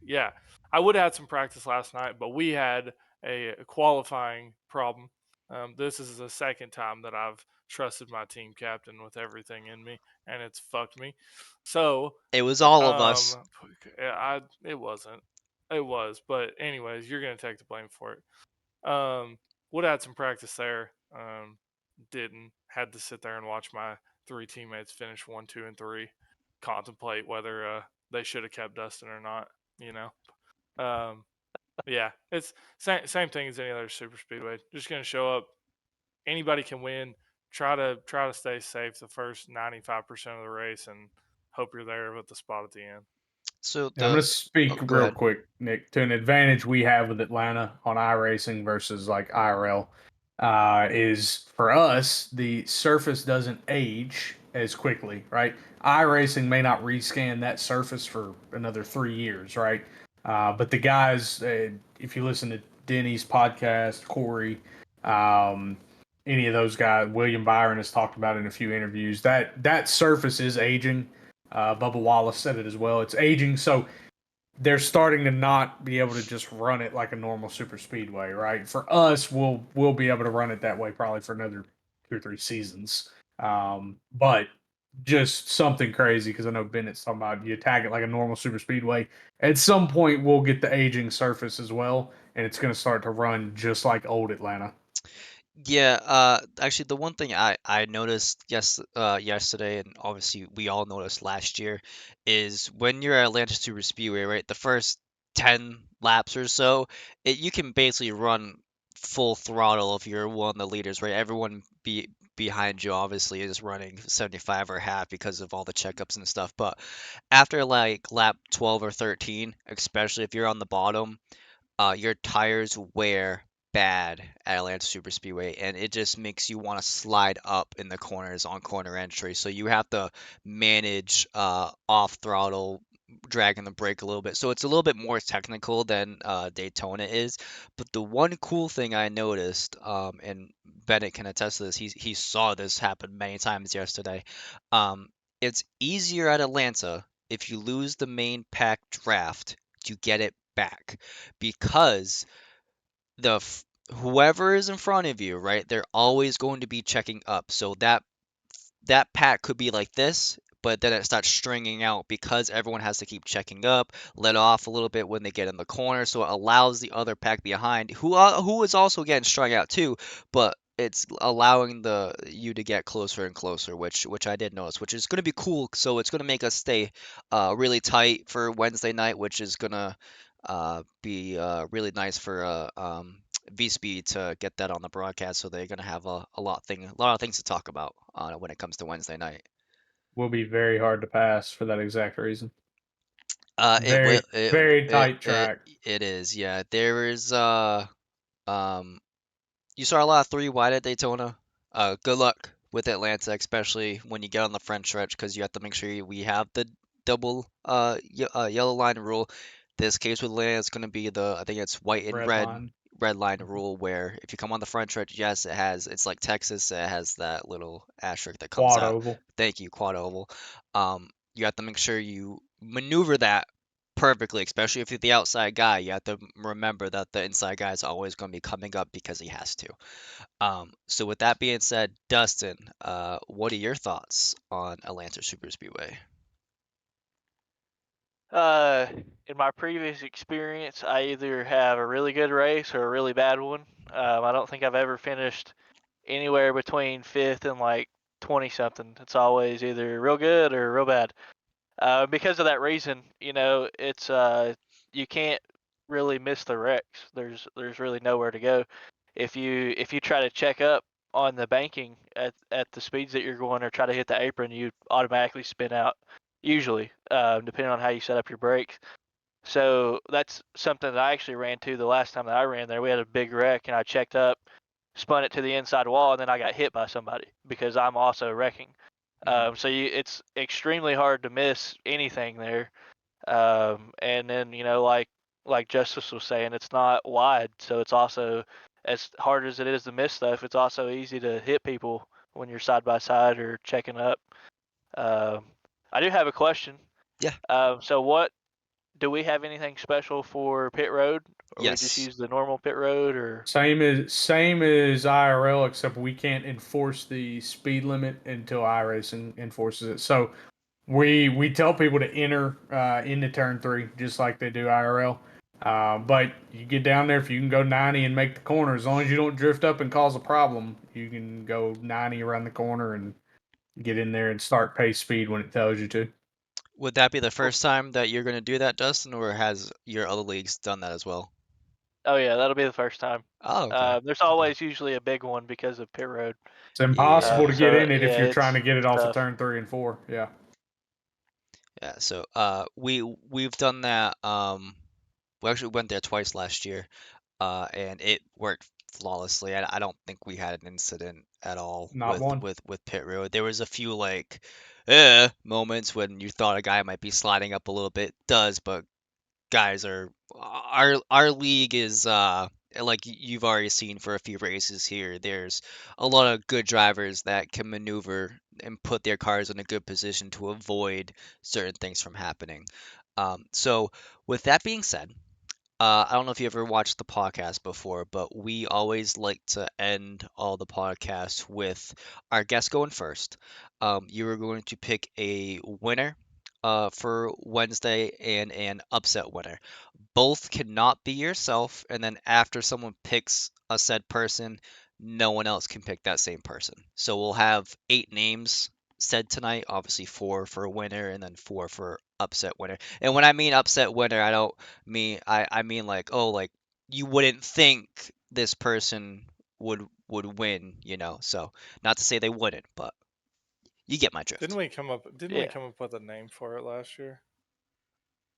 Yeah, I would have had some practice last night, but we had a qualifying problem. This is the second time that I've trusted my team captain with everything in me, and it's fucked me. So, It was all of us. um, it wasn't. It was, but anyways, you're gonna take the blame for it. Would have had some practice there. Didn't. Had to sit there and watch my 3 teammates finish 1, 2, and 3. Contemplate whether they should have kept Dustyn or not. You know. Um, yeah, it's same thing as any other super speedway. Just gonna show up. Anybody can win. Try to stay safe the first 95% of the race, and hope you're there with the spot at the end. So Yeah, I'm going the to speak Go real ahead. quick, Nick, to an advantage we have with Atlanta on iRacing versus like IRL. Is for us, the surface doesn't age as quickly, right? iRacing may not rescan that surface for another 3 years, right? But the guys, if you listen to Denny's podcast, Corey, um, any of those guys, William Byron has talked about in a few interviews, that surface is aging. Bubba Wallace said it as well. It's aging, so they're starting to not be able to just run it like a normal super speedway, right? For us, we'll be able to run it that way probably for another 2 or 3 seasons. But just something crazy because I know Bennett's talking about you tag it like a normal super speedway. At some point, we'll get the aging surface as well, and it's going to start to run just like old Atlanta. Yeah, actually, the one thing I noticed yesterday, and obviously we all noticed last year, is when you're at Atlanta Super Speedway, right? The first 10 laps or so, you can basically run full throttle if you're one of the leaders, right? Everyone behind you obviously is running 75 or half because of all the checkups and stuff. But after like lap 12 or 13, especially if you're on the bottom, your tires wear bad at Atlanta Super Speedway, and it just makes you want to slide up in the corners on corner entry. So you have to manage off throttle, dragging the brake a little bit. So it's a little bit more technical than Daytona is. But the one cool thing I noticed, and Bennett can attest to this, he saw this happen many times yesterday. Um, it's easier at Atlanta if you lose the main pack draft to get it back because whoever is in front of you, right? They're always going to be checking up. So that pack could be like this, but then it starts stringing out because everyone has to keep checking up, let off a little bit when they get in the corner, so it allows the other pack behind, who is also getting strung out too, but it's allowing the you to get closer and closer, which I did notice, which is going to be cool. So it's going to make us stay really tight for Wednesday night, which is going to be really nice for V Speed to get that on the broadcast, so they're gonna have a lot of things to talk about when it comes to Wednesday night. Will be very hard to pass for that exact reason. It will Very, very tight track. it is, yeah. There is um you saw a lot of three wide at Daytona. Good luck with Atlanta, especially when you get on the front stretch, because you have to make sure we have the double yellow line rule. This case with Atlanta is going to be I think it's white and Red line. red line Mhm. rule, where if you come on the front stretch, yes, it's like Texas, it has that little asterisk that comes Quad out. oval. Thank you, quad oval. You have to make sure you maneuver that perfectly, especially if you're the outside guy. You have to remember that the inside guy is always going to be coming up because he has to. So with that being said, Dustyn, what are your thoughts on Atlanta Superspeedway? In my previous experience, I either have a really good race or a really bad one. I don't think I've ever finished anywhere between fifth and like 20 something. It's always either real good or real bad. Because of that reason, it's you can't really miss the wrecks. There's really nowhere to go. If you try to check up on the banking at the speeds that you're going or try to hit the apron, you automatically spin out. Usually, depending on how you set up your brakes. So that's something that I actually ran to the last time that I ran there. We had a big wreck, and I checked up, spun it to the inside wall, and then I got hit by somebody because I'm also wrecking. So it's extremely hard to miss anything there. And then like Justice was saying, it's not wide, so it's also as hard as it is to miss stuff. It's also easy to hit people when you're side by side or checking up. Um, I do have a question. Yeah. So what do we have anything special for pit road, or we just Yes. use the normal pit road, or Same as IRL, except we can't enforce the speed limit until iRacing enforces it. So we tell people to enter into turn 3 just like they do IRL. But you get down there, if you can go 90 and make the corner, as long as you don't drift up and cause a problem, you can go 90 around the corner and get in there and start pace speed when it tells you to. Would that be the first time that you're going to do that, Dustyn, or has your other leagues done that as well? oh yeah, that'll be the first time. Oh, okay. There's always usually a big one because of pit road. It's impossible to get So in it if yeah, you're trying to get it it's off of tough. turn 3 and 4. Yeah. Yeah, so we've done that. We actually went there twice last year, and it worked flawlessly. I don't think we had an incident at all Not with one. pit road. There was a few like moments when you thought a guy might be sliding up a little bit. Does, but guys are our league is like you've already seen for a few races here. There's a lot of good drivers that can maneuver and put their cars in a good position to avoid certain things from happening. So with that being said, I don't know if you ever watched the podcast before, but we always like to end all the podcasts with our guest going first. You are going to pick a winner for Wednesday and an upset winner. Both cannot be yourself, and then after someone picks a said person, no one else can pick that same person. So we'll have 8 names said tonight, obviously 4 for a winner and then 4 for upset winner. And when I mean upset winner, I don't mean I mean like, oh, like you wouldn't think this person would win, you know. So not to say they wouldn't, but you get my drift. Didn't we come up? Didn't we Yeah. come up with a name for it last year?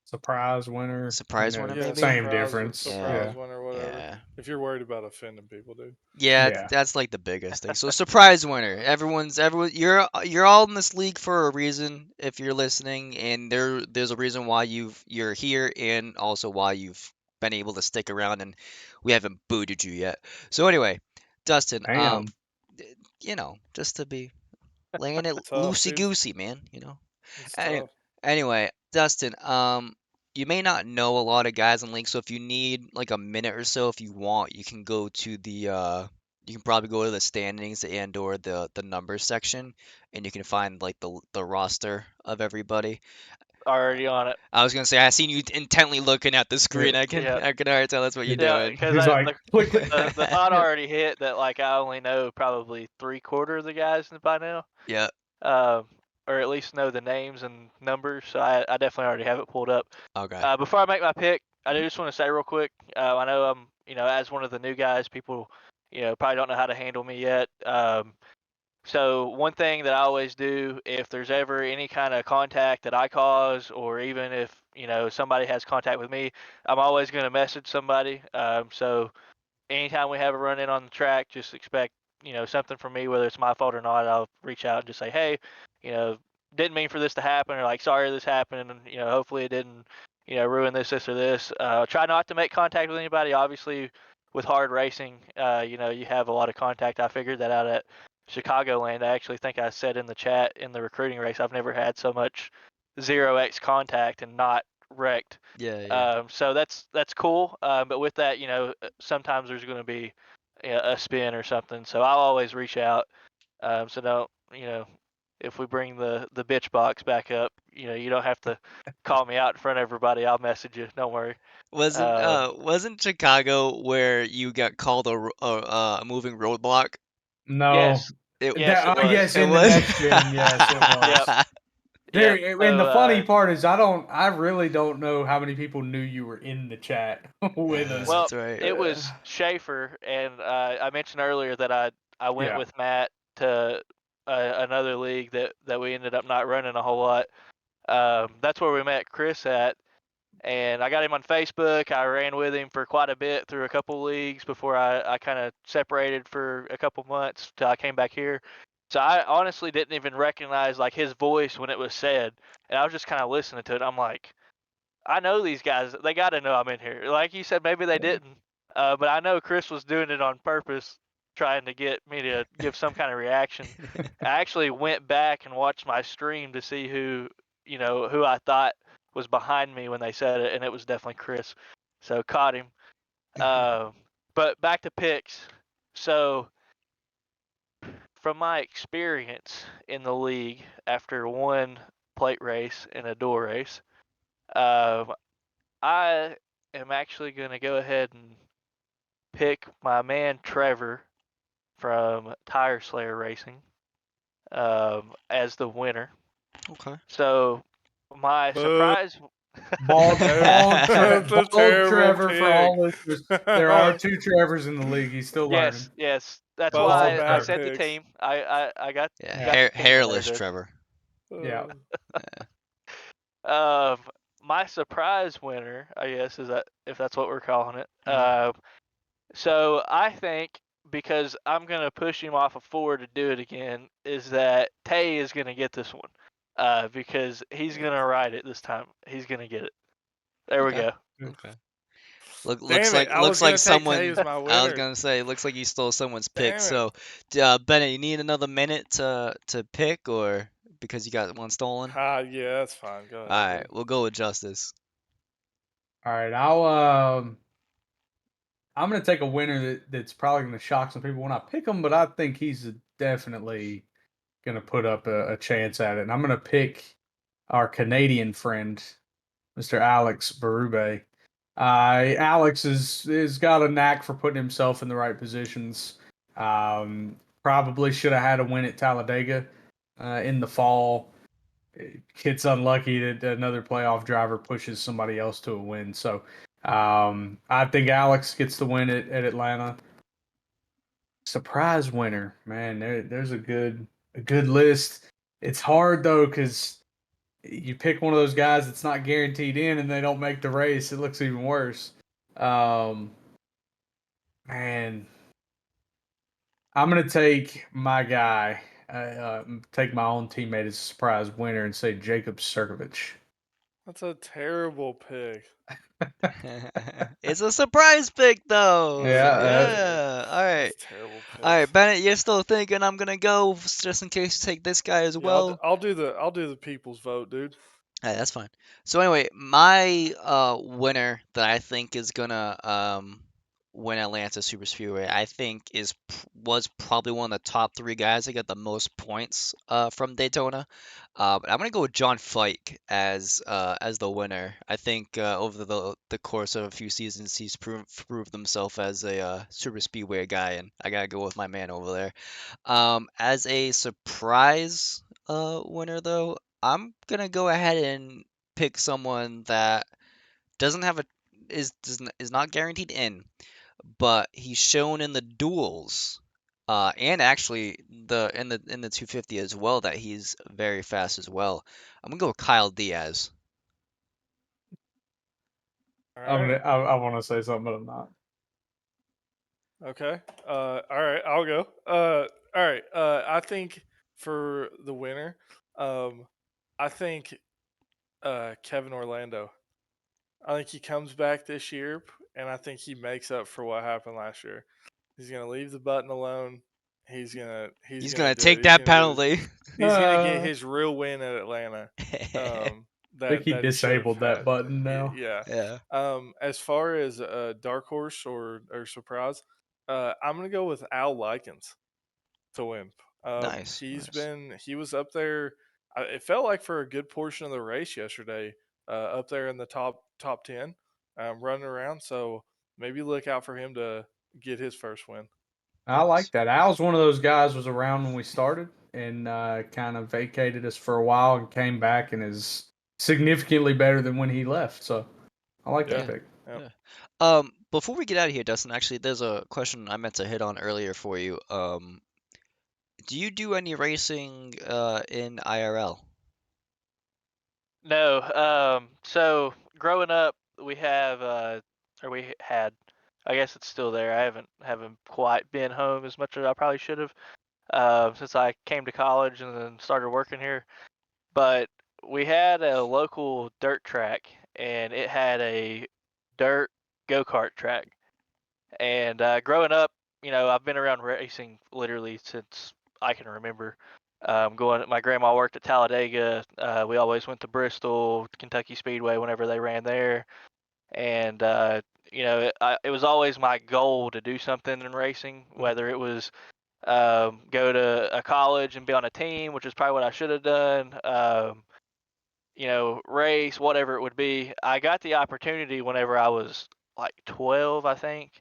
Surprise winner. Surprise winner, Yeah, maybe? Same surprise, difference. Yeah, surprise winner, whatever. yeah. If you're worried about offending people, dude. Yeah, Yeah. that's like the biggest thing. So surprise winner. Everyone you're all in this league for a reason if you're listening, and there's a reason why you're here and also why you've been able to stick around and we haven't booted you yet. So anyway, Dustyn, Damn. just to be laying it Tough, loosey dude. goosey, man, you know. It's Any, tough. anyway, Dustyn, you may not know a lot of guys in league, so if you need like a minute or so, if you want, you can go to you can probably go to the standings and or the numbers section, and you can find like the roster of everybody. Already on it. I was gonna say I seen you intently looking at the Yeah. screen. Yeah. I can already tell that's what you're Yeah, doing. because He's like, click. the thought already hit that like I only know probably 3/4 of the guys by now, Yeah. um, or at least know the names and numbers. So I definitely already have it pulled up. Okay. Before I make my pick, I do just want to say real quick. I know I'm as one of the new guys, people probably don't know how to handle me yet. So one thing that I always do, if there's ever any kind of contact that I cause, or even if somebody has contact with me, I'm always going to message somebody. So anytime we have a run in on the track, just expect something from me, whether it's my fault or not. I'll reach out and just say, hey, you know, didn't mean for this to happen, or like sorry this happened, and hopefully it didn't ruin this or this. Try not to make contact with anybody. Obviously, with hard racing, you have a lot of contact. I figured that out at Chicagoland. I actually think I said in the chat in the recruiting race, I've never had so much 0x contact and not wrecked. Yeah. So that's cool. But with that, sometimes there's going to be a spin or something. So I'll always reach out. So don't, if we bring the bitch box back up, you don't have to call me out in front of everybody. I'll message you. Don't worry. Wasn't Chicago where you got called a moving roadblock? No. Yes. It Yes, it was. Yes, it in the was. next gen, yes, it Yep. was. Yep. There, and the So, funny part is, I really don't know how many people knew you were in the chat with us. well, That's right. it was Schaefer, and I mentioned earlier that I went Yeah. with Matt to another league that we ended up not running a whole lot. That's where we met Chris at, and I got him on Facebook. I ran with him for quite a bit through a couple leagues before I kind of separated for a couple months till I came back here. So I honestly didn't even recognize like his voice when it was said, and I was just kind of listening to it. I'm like, I know these guys. They got to know I'm in here. Like you said, maybe they didn't, but I know Chris was doing it on purpose, trying to get me to give some kind of reaction. I actually went back and watched my stream to see who I thought was behind me when they said it, and it was definitely Chris. So caught him. But back to picks. So from my experience in the league after one plate race and a door race, um, I am actually going to go ahead and pick my man Trevor from Tire Slayer Racing as the winner. Okay. So my Boo. surprise. Bald That's a terrible Trevor for all pick. listeners. There are two Trevors in the league. He's still learning. Yes. That's Both are Bald why I bad Trevor. said the picks. team. I got Yeah, the team in there, hairless dude. Trevor. Yeah. Um, my surprise winner, I guess, is that if that's what we're calling it. So I think because I'm gonna push him off of 4 to do it again, is that Tay is gonna get this one. Because he's gonna ride it this time. He's gonna get it. There we Okay. go. Okay. Looks Damn it! I was looks gonna like take Tay someone. as my I was winner. gonna say, looks like you stole someone's pick. Damn it! So, Bennett, you need another minute to pick, or because you got one stolen? Yeah, that's fine. Go All ahead, right, dude. we'll go with Justice. All right. I'm gonna take a winner that's probably gonna shock some people when I pick him, but I think he's definitely gonna put up a chance at it. And I'm gonna pick our Canadian friend, Mr. Alex Berube. Alex is got a knack for putting himself in the right positions. Probably should have had a win at Talladega in the fall. It's unlucky that another playoff driver pushes somebody else to a win. So I think Alex gets the win at Atlanta. Surprise winner, man. There's a good list. It's hard though because you pick one of those guys that's not guaranteed in and they don't make the race, it looks even worse. Man, I'm gonna take my guy, take my own teammate as a surprise winner and say Jacob Sirkovich. That's a terrible pick. It's a surprise pick, though. Yeah, Yeah. All right. That's terrible All right, picks. Bennett, you're still thinking I'm gonna go just in case you take this guy as Yeah, well. I'll do the people's vote, dude. Alright, that's fine. So anyway, my winner that I think is gonna win Atlanta Super Speedway, I think was probably one of the top 3 guys that got the most points from Daytona. But I'm gonna go with John Fike as the winner. I think over the course of a few seasons, he's proved himself as a Super Speedway guy, and I gotta go with my man over there. As a surprise winner though, I'm gonna go ahead and pick someone that doesn't have a is not guaranteed in, but he's shown in the duels, and actually in the 250 as well that he's very fast as well. I'm gonna go with Kyle Diaz. All I'm right. gonna. I want to say something, but I'm not. Okay. All right. I'll go. All right. I think for the winner, I think Kevin Orlando. I think he comes back this year, and I think he makes up for what happened last year. He's gonna leave the button alone. He's He's gonna gonna do it. take He's that gonna do. penalty. He's gonna get his real win at Atlanta. I think he that he should have disabled that had. button now. Yeah. Yeah. As far as dark horse or surprise, I'm gonna go with Al Likens to win. Nice. Nice. He was up there. It felt like for a good portion of the race yesterday, up there in the top 10, running around. So maybe look out for him to get his first win. I like Nice. that. Al's one of those guys was around when we started and kind of vacated us for a while and came back and is significantly better than when he left. So I like that Yeah. Yeah. pick. Yep. Yeah. Before we get out of here, Dustin, actually, there's a question I meant to hit on earlier for you. Do you do any racing in IRL? No. So growing up, we have or we had. I guess it's still there. I haven't quite been home as much as I probably should have since I came to college and then started working here. But we had a local dirt track, and it had a dirt go-kart track. And growing up, I've been around racing literally since I can remember. My grandma worked at Talladega. We always went to Bristol, Kentucky Speedway whenever they ran there, and it was always my goal to do something in racing, whether it was go to a college and be on a team, which is probably what I should have done. Race, whatever it would be. I got the opportunity whenever I was like 12, I think.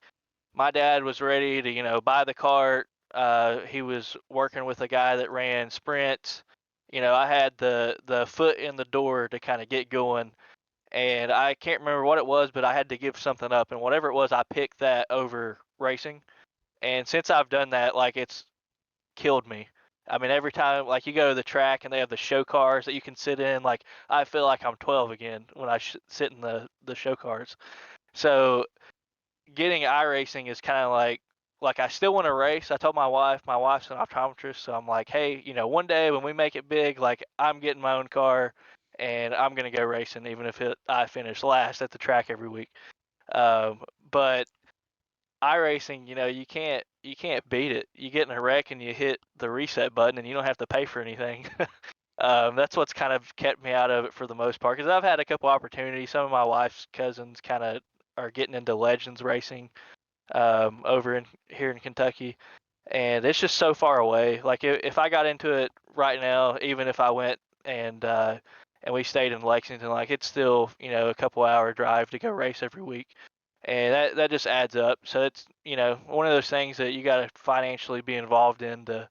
My dad was ready to, buy the cart. He was working with a guy that ran sprints. I had the foot in the door to kind of get going, and I can't remember what it was, but I had to give something up, and whatever it was, I picked that over racing. And since I've done that, like it's killed me. I mean, every time like you go to the track and they have the show cars that you can sit in, like I feel like I'm 12 again when I sit in the show cars. So getting iRacing is kind of like I still want to race. I told my wife's an optometrist, so I'm like, hey, one day when we make it big, like I'm getting my own car and I'm gonna go racing, even if I finish last at the track every week. But iRacing, you can't beat it. You get in a wreck and you hit the reset button and you don't have to pay for anything. That's what's kind of kept me out of it for the most part because I've had a couple opportunities. Some of my wife's cousins kind of are getting into legends racing over in here in Kentucky, and it's just so far away. Like if I got into it right now, even if I went and we stayed in Lexington, like it's still a couple hour drive to go race every week, and that just adds up. So it's one of those things that you got to financially be involved in to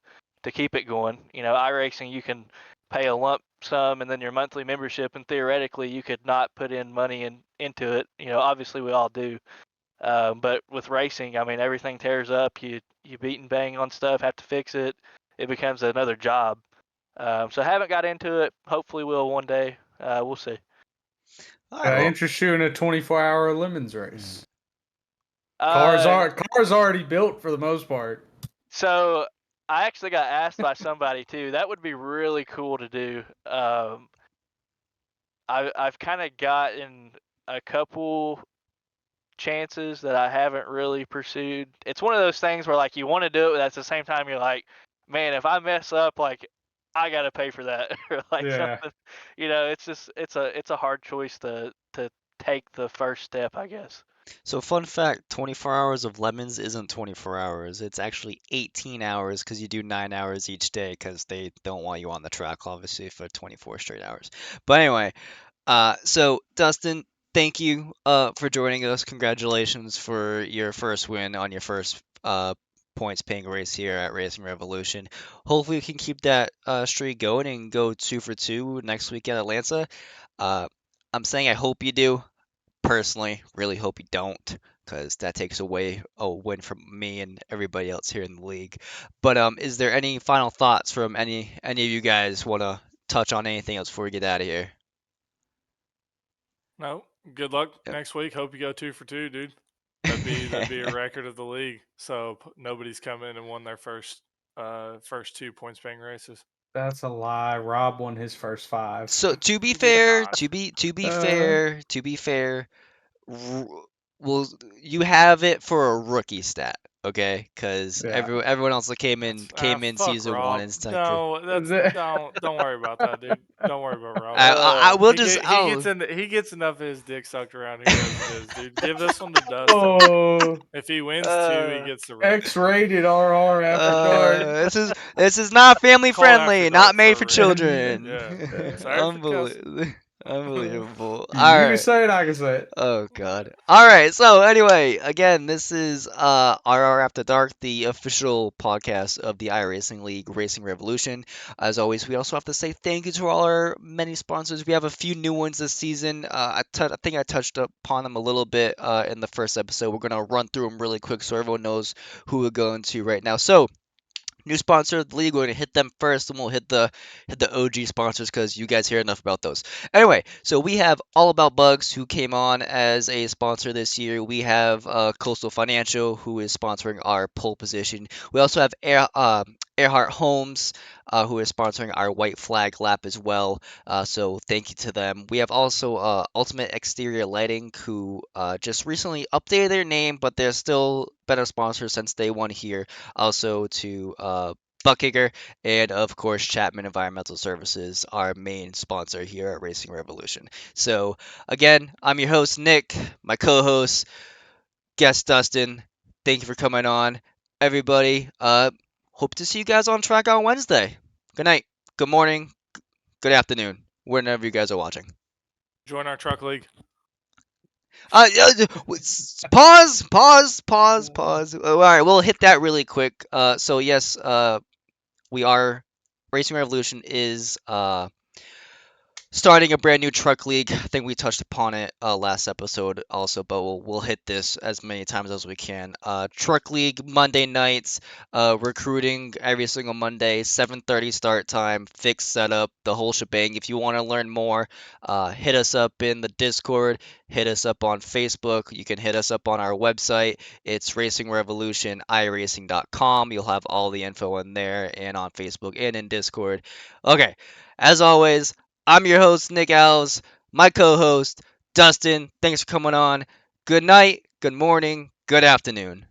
keep it going. iRacing you can pay a lump sum and then your monthly membership, and theoretically you could not put in money into it. Obviously we all do. But with racing, I mean, everything tears up. You beat and bang on stuff, have to fix it. It becomes another job. So I haven't got into it. Hopefully, will one day. We'll see. All right. Well, Interest you in a 24-hour lemons race. Uh, Cars already built for the most part. so I actually got asked by somebody too. That would be really cool to do. I've kind of gotten a couple chances that I haven't really pursued. It's one of those things where like you want to do it, but at the same time you're like, man, if I mess up, like I gotta pay for that or like Yeah. something. It's just it's a hard choice to take the first step, I guess. so fun fact, 24 hours of lemons isn't 24 hours. It's actually 18 hours because you do 9 hours each day because they don't want you on the track, obviously, for 24 straight hours. But anyway, so Dustin, thank you for joining us. Congratulations for your first win on your first points paying race here at Racing Revolution. Hopefully we can keep that streak going and go 2 for 2 next week at Atlanta. Uh, I'm saying I hope you do. Personally, really hope you don't, because that takes away a win from me and everybody else here in the league. But is there any final thoughts from any of you guys want to touch on anything else before we get out of here? No. Good luck Yep. next week. Hope you go 2 for 2, dude. That'd be a record of the league. So nobody's come in and won their first 2 points paying races. That's a lie. Rob won his first 5. So to be He did fair, not. to be fair, r- well, you have it for a rookie stat. okay? Because Yeah. everyone else that came in Fuck season one Rob. is technically. No, don't worry about that, dude. Don't worry about Rob. I will He just get, I'll, he gets enough of his dick sucked around here as it is, dude. Give this one to Dustin. Oh, If he wins two, he gets the ring. X-rated RR after dark. this is not family Call it After friendly, Dark not made for for a reason. children. Yeah. Sorry for cussing. Unbelievable. You All can right. say it, I can say it. Oh God. All right. So anyway, again, this is RR After Dark, the official podcast of the iRacing League Racing Revolution. As always, we also have to say thank you to all our many sponsors. We have a few new ones this season. I think I touched upon them a little bit in the first episode. We're gonna run through them really quick so everyone knows who we're going to right now. So new sponsor of the league. We're gonna hit them first, and we'll hit the OG sponsors because you guys hear enough about those. Anyway, so we have All About Bugs who came on as a sponsor this year. We have Coastal Financial who is sponsoring our pole position. We also have Earhart Homes. Who is sponsoring our white flag lap as well? So thank you to them. We have also Ultimate Exterior Lighting, who just recently updated their name, but they're still better sponsors since day one here. Also to Buckhager, and of course Chapman Environmental Services, our main sponsor here at Racing Revolution. So again, I'm your host Nick, my co-host, guest Dustin. Thank you for coming on, everybody. Hope to see you guys on track on Wednesday. Good night, good morning, good afternoon, whenever you guys are watching. Join our truck league. Pause. All right, we'll hit that really quick. So yes, we are Racing Revolution is starting a brand new truck league. I think we touched upon it last episode also, but we'll hit this as many times as we can. Truck league Monday nights, recruiting every single Monday, 7:30 start time, fixed setup, the whole shebang. If you want to learn more, hit us up in the Discord, hit us up on Facebook. You can hit us up on our website. It's Racing Revolution, iRacing.com. You'll have all the info in there and on Facebook and in Discord. Okay, as always. I'm your host, Nick Alves. My co host, Dustin. Thanks for coming on. Good night, good morning, good afternoon.